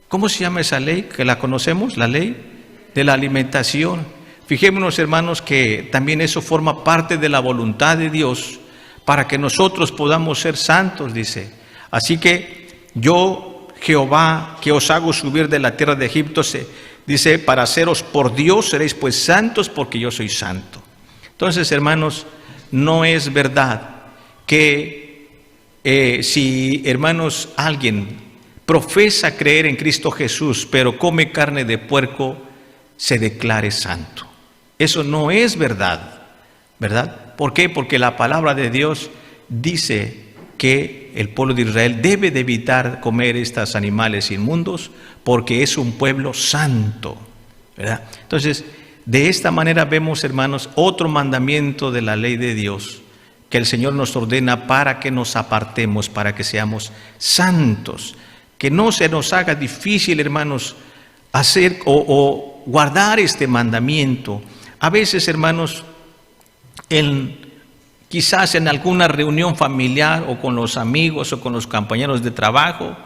¿Cómo se llama esa ley? Que la conocemos, la ley de la alimentación. Fijémonos, hermanos, que también eso forma parte de la voluntad de Dios para que nosotros podamos ser santos, dice. Así que yo, Jehová, que os hago subir de la tierra de Egipto, dice, para haceros por Dios, seréis pues santos, porque yo soy santo. Entonces, hermanos, no es verdad que si, hermanos, alguien profesa creer en Cristo Jesús, pero come carne de puerco, se declare santo. Eso no es verdad, ¿verdad? ¿Por qué? Porque la palabra de Dios dice que el pueblo de Israel debe de evitar comer estos animales inmundos porque es un pueblo santo, ¿verdad? Entonces, de esta manera vemos, hermanos, otro mandamiento de la ley de Dios que el Señor nos ordena para que nos apartemos, para que seamos santos, que no se nos haga difícil, hermanos, hacer o guardar este mandamiento. A veces, hermanos, quizás en alguna reunión familiar o con los amigos o con los compañeros de trabajo,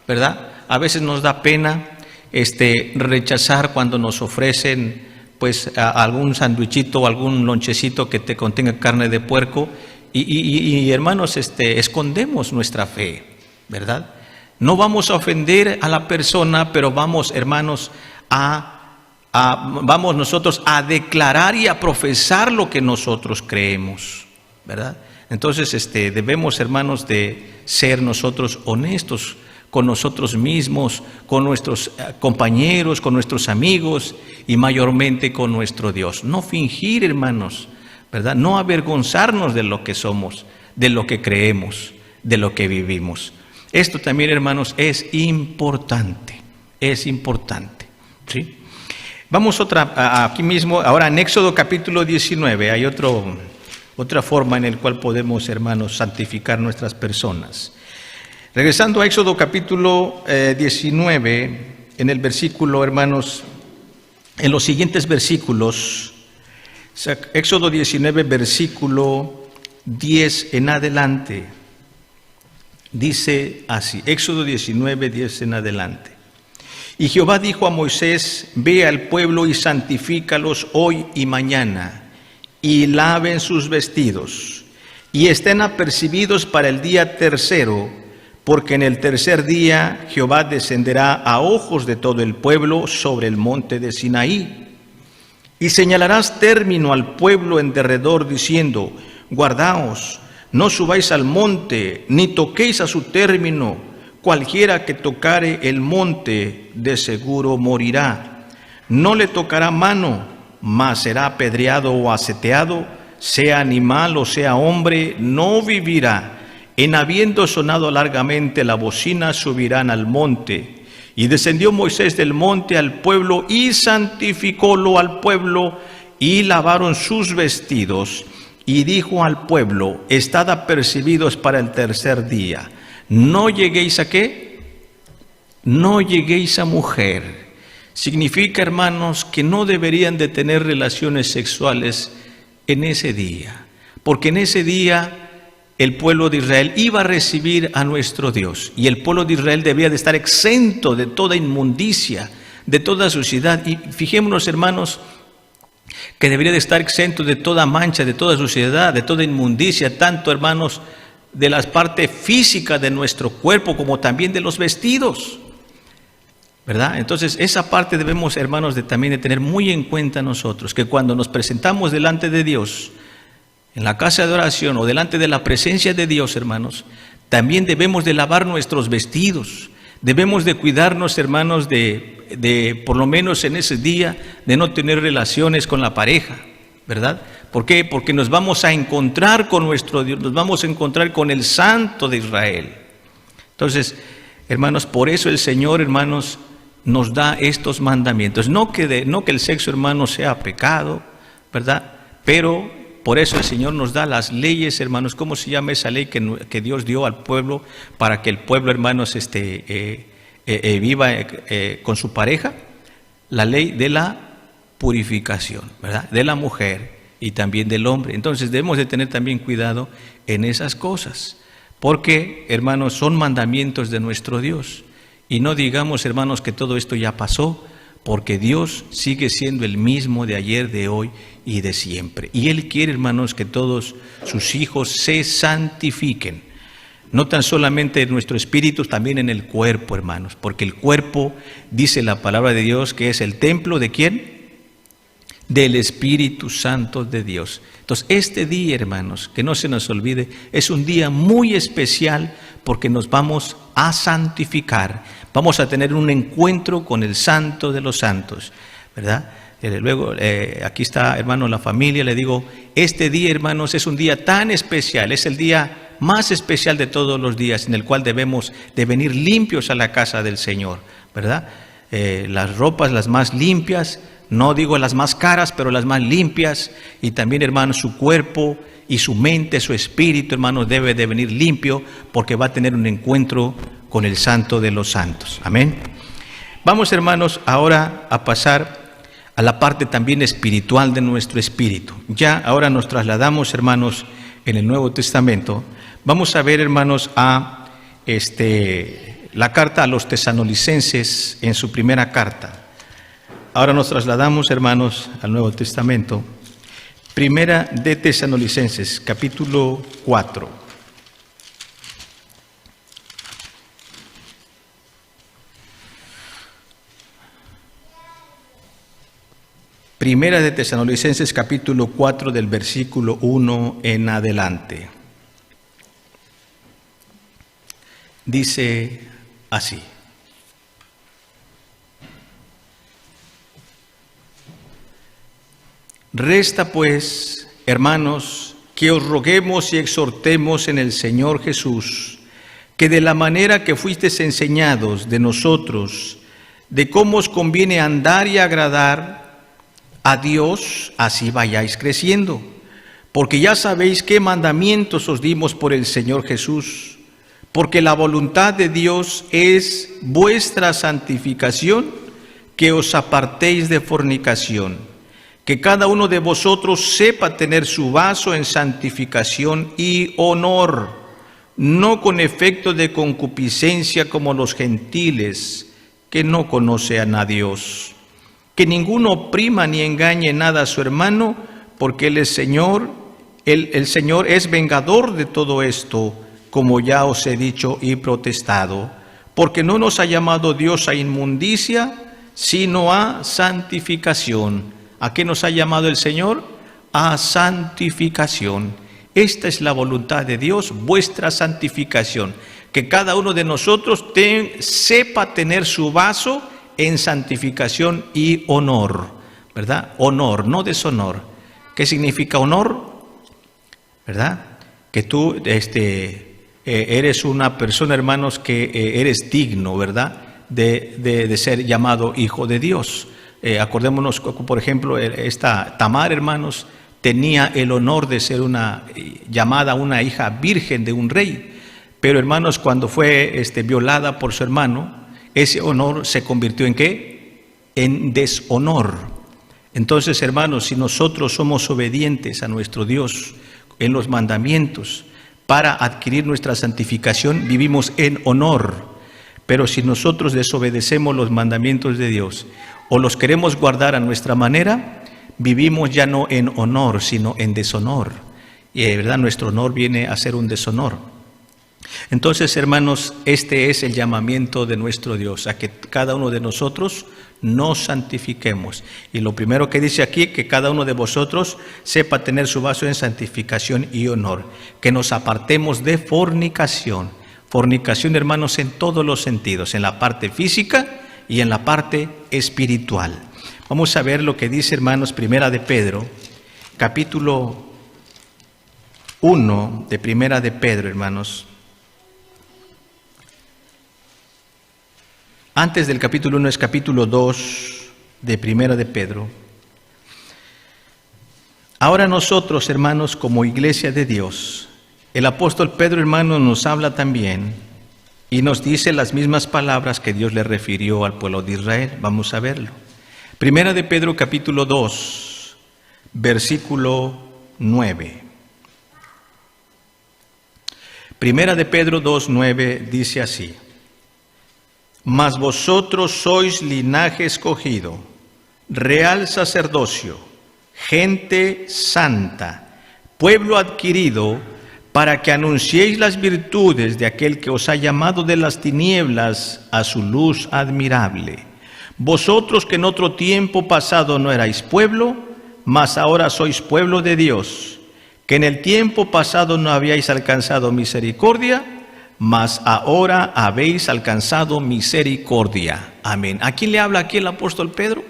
¿verdad? A veces nos da pena rechazar cuando nos ofrecen pues algún sandwichito o algún lonchecito que te contenga carne de puerco y hermanos, escondemos nuestra fe, ¿verdad? No vamos a ofender a la persona, pero vamos, hermanos, vamos nosotros a declarar y a profesar lo que nosotros creemos, ¿verdad? Entonces, debemos, hermanos, de ser nosotros honestos con nosotros mismos, con nuestros compañeros, con nuestros amigos y mayormente con nuestro Dios. No fingir, hermanos, ¿verdad? No avergonzarnos de lo que somos, de lo que creemos, de lo que vivimos. Esto también, hermanos, es importante, ¿sí? Vamos aquí mismo, ahora en Éxodo capítulo 19, hay otra forma en la cual podemos, hermanos, santificar nuestras personas. Regresando a Éxodo capítulo 19, en el versículo, hermanos, en los siguientes versículos, Éxodo 19, versículo 10 en adelante, dice así, Éxodo 19, 10 en adelante. Y Jehová dijo a Moisés, ve al pueblo y santifícalos hoy y mañana, y laven sus vestidos, y estén apercibidos para el día tercero, porque en el tercer día Jehová descenderá a ojos de todo el pueblo sobre el monte de Sinaí. Y señalarás término al pueblo en derredor, diciendo: guardaos, no subáis al monte, ni toquéis a su término. Cualquiera que tocare el monte, de seguro morirá. No le tocará mano, mas será apedreado o aseteado, sea animal o sea hombre, no vivirá. En habiendo sonado largamente la bocina, subirán al monte. Y descendió Moisés del monte al pueblo, y santificólo al pueblo, y lavaron sus vestidos. Y dijo al pueblo: estad apercibidos para el tercer día. No lleguéis a ¿qué? No lleguéis a mujer. Significa, hermanos, que no deberían de tener relaciones sexuales en ese día, porque en ese día el pueblo de Israel iba a recibir a nuestro Dios, y el pueblo de Israel debía de estar exento de toda inmundicia, de toda suciedad. Y fijémonos, hermanos, que debería de estar exento de toda mancha, de toda suciedad, de toda inmundicia, tanto, hermanos, de la parte física de nuestro cuerpo como también de los vestidos, ¿verdad? Entonces, esa parte debemos, hermanos, también de tener muy en cuenta nosotros, que cuando nos presentamos delante de Dios, en la casa de oración o delante de la presencia de Dios, hermanos, también debemos de lavar nuestros vestidos, debemos de cuidarnos, hermanos, de por lo menos en ese día, de no tener relaciones con la pareja, ¿verdad? ¿Por qué? Porque nos vamos a encontrar con nuestro Dios, nos vamos a encontrar con el Santo de Israel. Entonces, hermanos, por eso el Señor, hermanos, nos da estos mandamientos. No que el sexo, hermanos, sea pecado, ¿verdad? Pero por eso el Señor nos da las leyes, hermanos. ¿Cómo se llama esa ley que Dios dio al pueblo para que el pueblo, hermanos, viva con su pareja? La ley de la purificación, ¿verdad? De la mujer y también del hombre. Entonces debemos de tener también cuidado en esas cosas, porque, hermanos, son mandamientos de nuestro Dios. Y no digamos, hermanos, que todo esto ya pasó, porque Dios sigue siendo el mismo de ayer, de hoy y de siempre. Y Él quiere, hermanos, que todos sus hijos se santifiquen. No tan solamente en nuestro espíritu, también en el cuerpo, hermanos. Porque el cuerpo, dice la palabra de Dios, que es el templo ¿de quién? Del Espíritu Santo de Dios. Entonces, este día, hermanos, que no se nos olvide, es un día muy especial porque nos vamos a santificar. Vamos a tener un encuentro con el Santo de los Santos, ¿verdad? Luego, aquí está, hermano, la familia. Le digo, este día, hermanos, es un día tan especial, es el día más especial de todos los días, en el cual debemos de venir limpios a la casa del Señor, ¿verdad? Las ropas las más limpias, no digo las más caras, pero las más limpias. Y también, hermanos, su cuerpo y su mente, su espíritu, hermanos, debe de venir limpio, porque va a tener un encuentro con el Santo de los Santos. Amén. Vamos, hermanos, ahora a pasar a la parte también espiritual de nuestro espíritu. Ya ahora nos trasladamos, hermanos, en el Nuevo Testamento. Vamos a ver, hermanos, a la carta a los tesalonicenses en su primera carta. Ahora nos trasladamos, hermanos, al Nuevo Testamento. Primera de Tesalonicenses, capítulo 4. Primera de Tesalonicenses, capítulo 4, del versículo 1 en adelante. Dice así: resta pues, hermanos, que os roguemos y exhortemos en el Señor Jesús, que de la manera que fuisteis enseñados de nosotros, de cómo os conviene andar y agradar a Dios, así vayáis creciendo, porque ya sabéis qué mandamientos os dimos por el Señor Jesús, porque la voluntad de Dios es vuestra santificación, que os apartéis de fornicación, que cada uno de vosotros sepa tener su vaso en santificación y honor, no con efecto de concupiscencia como los gentiles, que no conocen a Dios. Que ninguno oprima ni engañe nada a su hermano, porque Él es Señor, el Señor es vengador de todo esto, como ya os he dicho y protestado, porque no nos ha llamado Dios a inmundicia, sino a santificación. ¿A qué nos ha llamado el Señor? A santificación. Esta es la voluntad de Dios, vuestra santificación. Que cada uno de nosotros sepa tener su vaso en santificación y honor, ¿verdad? Honor, no deshonor. ¿Qué significa honor? ¿Verdad? Que tú eres una persona, hermanos, que eres digno, ¿verdad? De ser llamado hijo de Dios. Acordémonos, por ejemplo, esta Tamar, hermanos, tenía el honor de ser llamada una hija virgen de un rey. Pero, hermanos, cuando fue violada por su hermano, ese honor se convirtió ¿en qué? En deshonor. Entonces, hermanos, si nosotros somos obedientes a nuestro Dios en los mandamientos para adquirir nuestra santificación, vivimos en honor. Pero si nosotros desobedecemos los mandamientos de Dios o los queremos guardar a nuestra manera, vivimos ya no en honor, sino en deshonor. Y ¿verdad? Nuestro honor viene a ser un deshonor. Entonces, hermanos, este es el llamamiento de nuestro Dios, a que cada uno de nosotros nos santifiquemos. Y lo primero que dice aquí, que cada uno de vosotros sepa tener su vaso en santificación y honor, que nos apartemos de fornicación. Fornicación, hermanos, en todos los sentidos, en la parte física y en la parte espiritual. Vamos a ver lo que dice, hermanos, Primera de Pedro, capítulo 1 de Primera de Pedro, hermanos. Antes del capítulo 1 es capítulo 2 de Primera de Pedro. Ahora nosotros, hermanos, como iglesia de Dios, el apóstol Pedro, hermano, nos habla también y nos dice las mismas palabras que Dios le refirió al pueblo de Israel. Vamos a verlo. Primera de Pedro, capítulo 2, versículo 9. Primera de Pedro 2:9 dice así: Mas vosotros sois linaje escogido, real sacerdocio, gente santa, pueblo adquirido, para que anunciéis las virtudes de aquel que os ha llamado de las tinieblas a su luz admirable. Vosotros que en otro tiempo pasado no erais pueblo, mas ahora sois pueblo de Dios, que en el tiempo pasado no habíais alcanzado misericordia, mas ahora habéis alcanzado misericordia. Amén. ¿A quién le habla aquí el apóstol Pedro?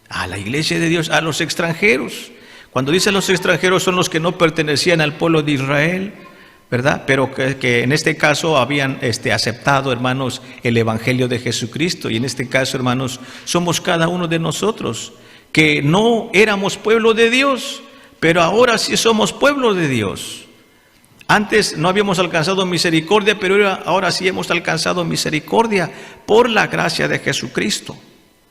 A la iglesia de Dios, a los extranjeros. Cuando dice los extranjeros, son los que no pertenecían al pueblo de Israel, ¿verdad? Pero que en este caso habían aceptado, hermanos, el evangelio de Jesucristo. Y en este caso, hermanos, somos cada uno de nosotros, que no éramos pueblo de Dios, pero ahora sí somos pueblo de Dios. Antes no habíamos alcanzado misericordia, pero ahora sí hemos alcanzado misericordia por la gracia de Jesucristo,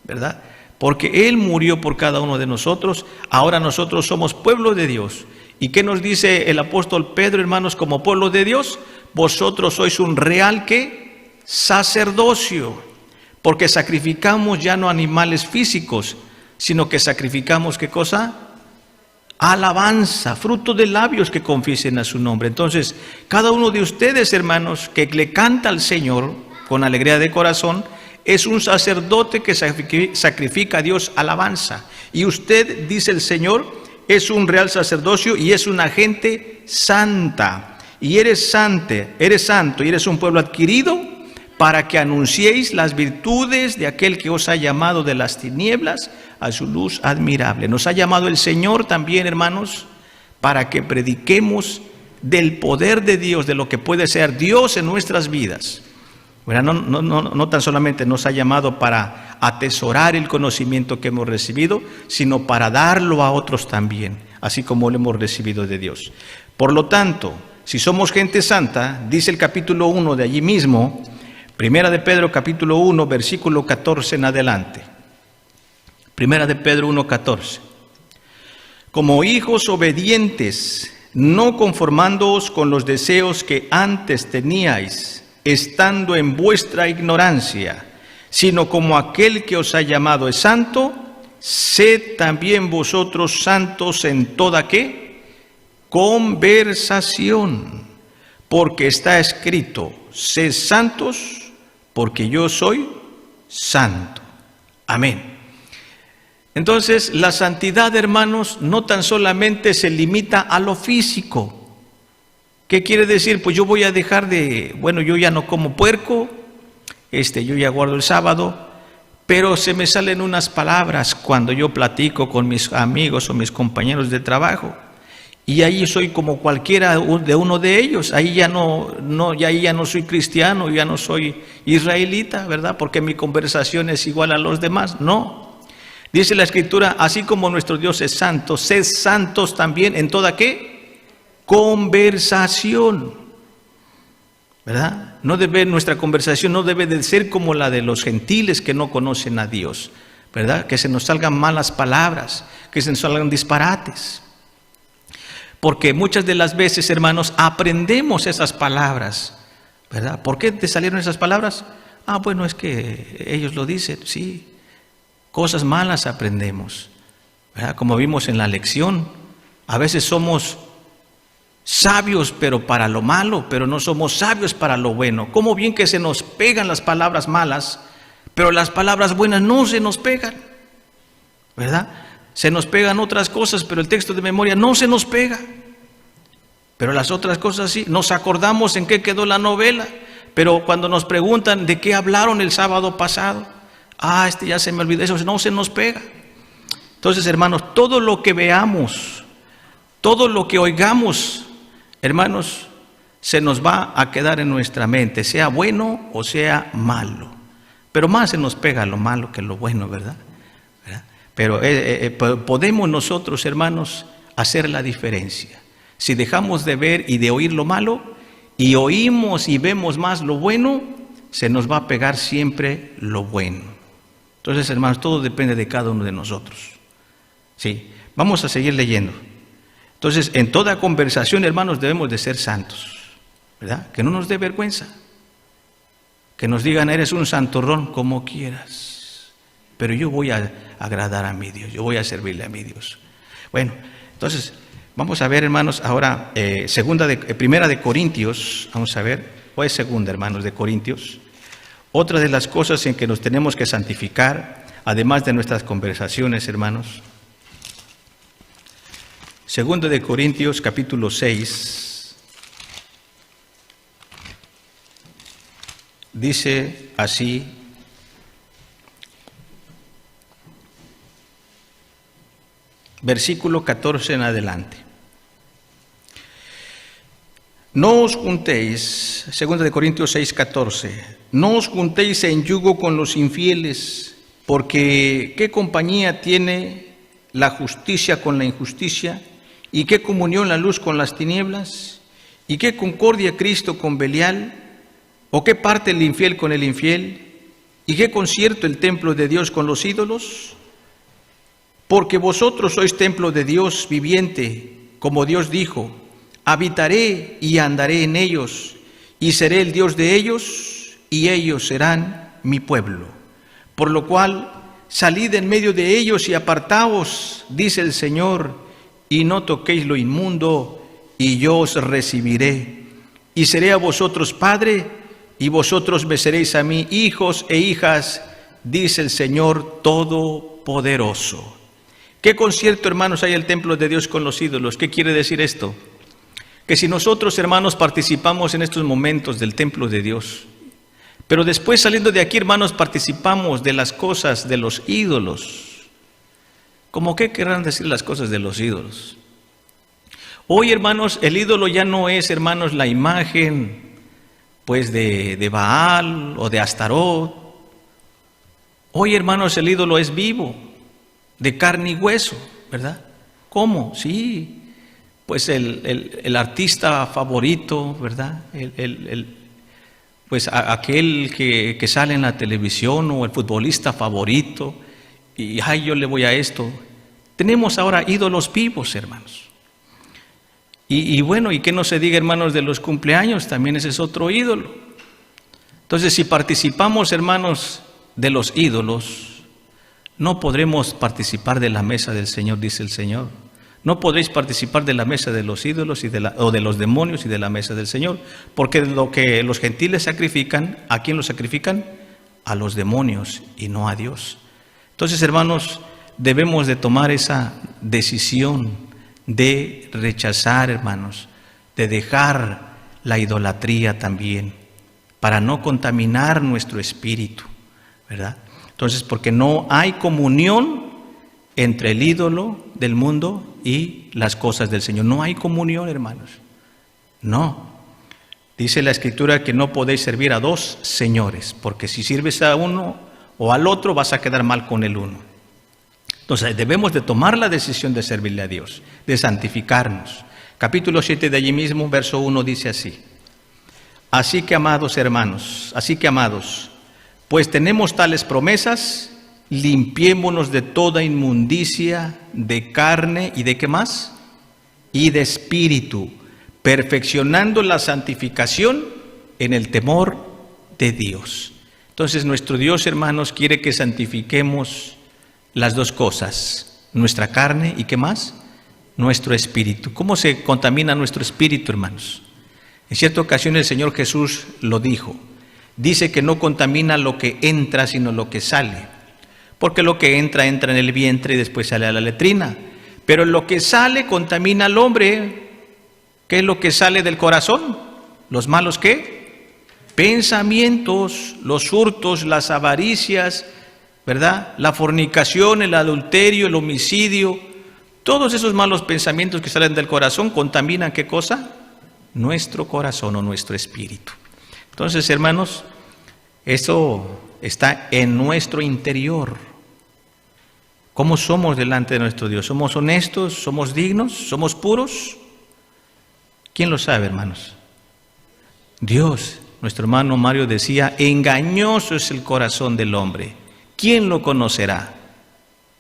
¿verdad? Porque Él murió por cada uno de nosotros, ahora nosotros somos pueblo de Dios. ¿Y qué nos dice el apóstol Pedro, hermanos, como pueblo de Dios? Vosotros sois un real, ¿qué? Sacerdocio, porque sacrificamos ya no animales físicos, sino que sacrificamos, ¿qué cosa? Alabanza, fruto de labios que confiesen a su nombre. Entonces, cada uno de ustedes, hermanos, que le canta al Señor con alegría de corazón, es un sacerdote que sacrifica a Dios alabanza. Y usted, dice el Señor, es un real sacerdocio y es una gente santa. Y eres santo y eres un pueblo adquirido para que anunciéis las virtudes de aquel que os ha llamado de las tinieblas a su luz admirable. Nos ha llamado el Señor también, hermanos, para que prediquemos del poder de Dios, de lo que puede ser Dios en nuestras vidas. No tan solamente nos ha llamado para atesorar el conocimiento que hemos recibido, sino para darlo a otros también, así como lo hemos recibido de Dios. Por lo tanto, si somos gente santa, dice el capítulo 1 de allí mismo, Primera de Pedro capítulo 1, versículo 14 en adelante. Primera de Pedro 1:14. Como hijos obedientes, no conformándoos con los deseos que antes teníais, estando en vuestra ignorancia, sino como aquel que os ha llamado es santo, sed también vosotros santos en toda ¿qué? Conversación, porque está escrito, sed santos, porque yo soy santo. Amén. Entonces, la santidad, hermanos, no tan solamente se limita a lo físico. ¿Qué quiere decir? Pues yo voy a dejar yo ya no como puerco, yo ya guardo el sábado, pero se me salen unas palabras cuando yo platico con mis amigos o mis compañeros de trabajo. Y ahí soy como cualquiera de uno de ellos. Ahí ya no soy cristiano, ya no soy israelita, ¿verdad? Porque mi conversación es igual a los demás. No. Dice la Escritura, así como nuestro Dios es santo, sed santos también en toda ¿qué? Conversación, ¿verdad? Nuestra conversación no debe de ser como la de los gentiles que no conocen a Dios, ¿verdad? Que se nos salgan malas palabras, que se nos salgan disparates. Porque muchas de las veces, hermanos, aprendemos esas palabras, ¿verdad? ¿Por qué te salieron esas palabras? Bueno, es que ellos lo dicen, sí. Cosas malas aprendemos, ¿verdad? Como vimos en la lección, a veces somos sabios pero para lo malo, pero no somos sabios para lo bueno. Cómo bien que se nos pegan las palabras malas, pero las palabras buenas no se nos pegan, ¿verdad? Se nos pegan otras cosas, pero el texto de memoria no se nos pega. Pero las otras cosas sí. Nos acordamos en qué quedó la novela, pero cuando nos preguntan de qué hablaron el sábado pasado, ya se me olvidó, eso no se nos pega. Entonces, hermanos, todo lo que veamos, todo lo que oigamos, hermanos, se nos va a quedar en nuestra mente, sea bueno o sea malo. Pero más se nos pega lo malo que lo bueno, ¿verdad? Pero podemos nosotros, hermanos, hacer la diferencia. Si dejamos de ver y de oír lo malo, y oímos y vemos más lo bueno, se nos va a pegar siempre lo bueno. Entonces, hermanos, todo depende de cada uno de nosotros. Sí, vamos a seguir leyendo. Entonces, en toda conversación, hermanos, debemos de ser santos, ¿verdad? Que no nos dé vergüenza. Que nos digan, eres un santurrón, como quieras. Pero yo voy a agradar a mi Dios, yo voy a servirle a mi Dios. Bueno, entonces, vamos a ver, hermanos, ahora, primera de Corintios, vamos a ver, o es segunda, hermanos, de Corintios. Otra de las cosas en que nos tenemos que santificar, además de nuestras conversaciones, hermanos. Segunda de Corintios, capítulo 6, dice así, versículo 14 en adelante. No os juntéis, segunda de Corintios 6, 14, no os juntéis en yugo con los infieles, porque ¿qué compañía tiene la justicia con la injusticia? ¿Y qué comunión la luz con las tinieblas? ¿Y qué concordia Cristo con Belial? ¿O qué parte el infiel con el infiel? ¿Y qué concierto el templo de Dios con los ídolos? Porque vosotros sois templo de Dios viviente, como Dios dijo, habitaré y andaré en ellos, y seré el Dios de ellos, y ellos serán mi pueblo. Por lo cual, salid en medio de ellos y apartaos, dice el Señor, y no toquéis lo inmundo, y yo os recibiré. Y seré a vosotros padre, y vosotros me seréis a mí hijos e hijas, dice el Señor Todopoderoso. ¿Qué concierto, hermanos, hay el templo de Dios con los ídolos? ¿Qué quiere decir esto? Que si nosotros, hermanos, participamos en estos momentos del templo de Dios, pero después saliendo de aquí, hermanos, participamos de las cosas de los ídolos, ¿cómo qué querrán decir las cosas de los ídolos? Hoy, hermanos, el ídolo ya no es, hermanos, la imagen, pues, de Baal o de Astarot. Hoy, hermanos, el ídolo es vivo, de carne y hueso, ¿verdad? ¿Cómo? Sí, pues el artista favorito, ¿verdad? Pues aquel que sale en la televisión, o el futbolista favorito, y yo le voy a esto. Tenemos ahora ídolos vivos, hermanos. Y bueno, y que no se diga, hermanos, de los cumpleaños, también ese es otro ídolo. Entonces, si participamos, hermanos, de los ídolos, no podremos participar de la mesa del Señor, dice el Señor. No podréis participar de la mesa de los ídolos o de los demonios y de la mesa del Señor, porque lo que los gentiles sacrifican, ¿a quién lo sacrifican? A los demonios y no a Dios. Entonces, hermanos, debemos de tomar esa decisión de rechazar, hermanos, de dejar la idolatría también, para no contaminar nuestro espíritu, ¿verdad? Entonces, porque no hay comunión entre el ídolo del mundo y las cosas del Señor. No hay comunión, hermanos. No. Dice la Escritura que no podéis servir a dos señores, porque si sirves a uno o al otro vas a quedar mal con el uno. Entonces debemos de tomar la decisión de servirle a Dios, de santificarnos. Capítulo 7 de allí mismo, verso 1 dice así: así que, amados hermanos, pues tenemos tales promesas, limpiémonos de toda inmundicia de carne y de ¿qué más? Y de espíritu, perfeccionando la santificación en el temor de Dios. Entonces nuestro Dios, hermanos, quiere que santifiquemos las dos cosas, nuestra carne y ¿qué más? Nuestro espíritu. ¿Cómo se contamina nuestro espíritu, hermanos? En cierta ocasión el Señor Jesús lo dijo. Dice que no contamina lo que entra, sino lo que sale. Porque lo que entra en el vientre y después sale a la letrina. Pero lo que sale contamina al hombre. ¿Qué es lo que sale del corazón? ¿Los malos qué? Pensamientos, los hurtos, las avaricias, ¿verdad? La fornicación, el adulterio, el homicidio. Todos esos malos pensamientos que salen del corazón contaminan ¿qué cosa? Nuestro corazón o nuestro espíritu. Entonces, hermanos, eso está en nuestro interior. ¿Cómo somos delante de nuestro Dios? ¿Somos honestos? ¿Somos dignos? ¿Somos puros? ¿Quién lo sabe, hermanos? Dios. Nuestro hermano Mario decía, engañoso es el corazón del hombre. ¿Quién lo conocerá?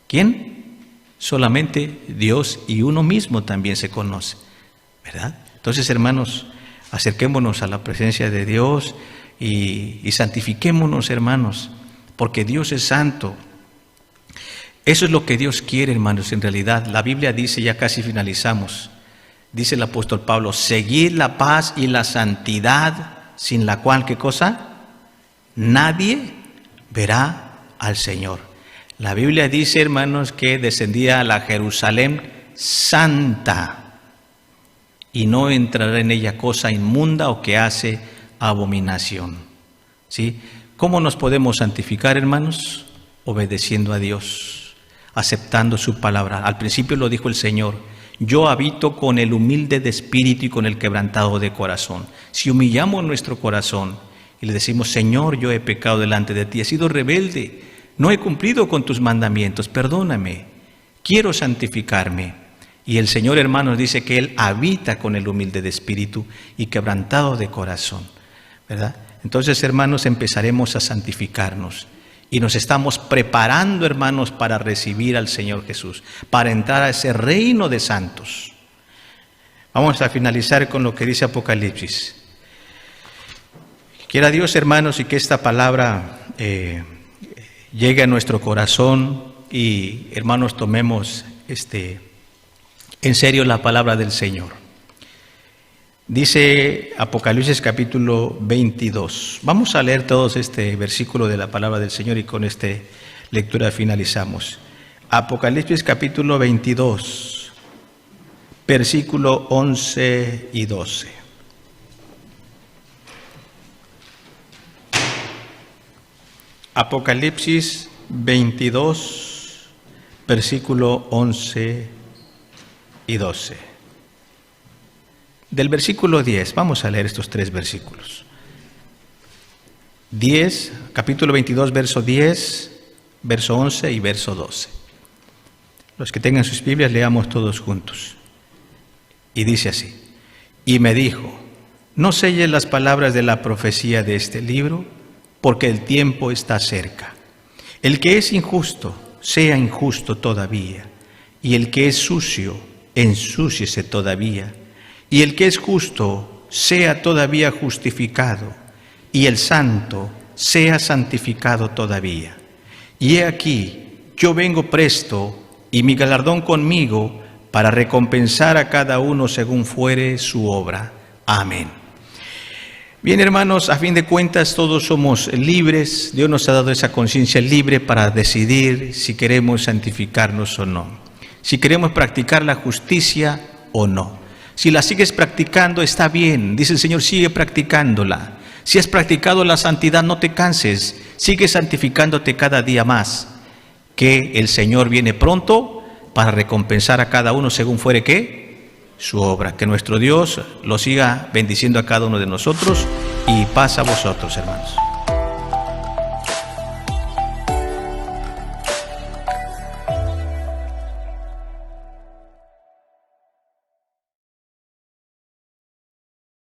¿Quién? Solamente Dios, y uno mismo también se conoce, ¿verdad? Entonces, hermanos, acerquémonos a la presencia de Dios y santifiquémonos, hermanos, porque Dios es santo. Eso es lo que Dios quiere, hermanos, en realidad. La Biblia dice, ya casi finalizamos, dice el apóstol Pablo, seguid la paz y la santidad, sin la cual, ¿qué cosa? Nadie verá al Señor. La Biblia dice, hermanos, que descendía a la Jerusalén santa y no entrará en ella cosa inmunda o que hace abominación. ¿Sí? ¿Cómo nos podemos santificar, hermanos? Obedeciendo a Dios, aceptando su palabra. Al principio lo dijo el Señor, yo habito con el humilde de espíritu y con el quebrantado de corazón. Si humillamos nuestro corazón y le decimos, Señor, yo he pecado delante de ti, he sido rebelde, no he cumplido con tus mandamientos, perdóname, quiero santificarme. Y el Señor, hermanos, dice que Él habita con el humilde de espíritu y quebrantado de corazón, ¿verdad? Entonces, hermanos, empezaremos a santificarnos y nos estamos preparando, hermanos, para recibir al Señor Jesús, para entrar a ese reino de santos. Vamos a finalizar con lo que dice Apocalipsis. Quiera Dios, hermanos, y que esta palabra llegue a nuestro corazón y, hermanos, tomemos en serio la palabra del Señor. Dice Apocalipsis capítulo 22. Vamos a leer todos este versículo de la palabra del Señor y con esta lectura finalizamos. Apocalipsis capítulo 22, versículo 11 y 12. Apocalipsis 22, versículo 11 y 12. Del versículo 10, vamos a leer estos tres versículos. 10, capítulo 22, verso 10, verso 11 y verso 12. Los que tengan sus Biblias, leamos todos juntos. Y dice así, y me dijo, no selles las palabras de la profecía de este libro, porque el tiempo está cerca. El que es injusto, sea injusto todavía, y el que es sucio, ensúciese todavía. Y el que es justo sea todavía justificado, y el santo sea santificado todavía. Y he aquí, yo vengo presto, y mi galardón conmigo, para recompensar a cada uno según fuere su obra. Amén. Bien, hermanos, a fin de cuentas todos somos libres. Dios nos ha dado esa conciencia libre para decidir si queremos santificarnos o no, si queremos practicar la justicia o no. Si la sigues practicando, está bien. Dice el Señor, sigue practicándola. Si has practicado la santidad, no te canses. Sigue santificándote cada día más, que el Señor viene pronto para recompensar a cada uno según fuere ¿qué? Su obra. Que nuestro Dios lo siga bendiciendo a cada uno de nosotros, y paz a vosotros, hermanos.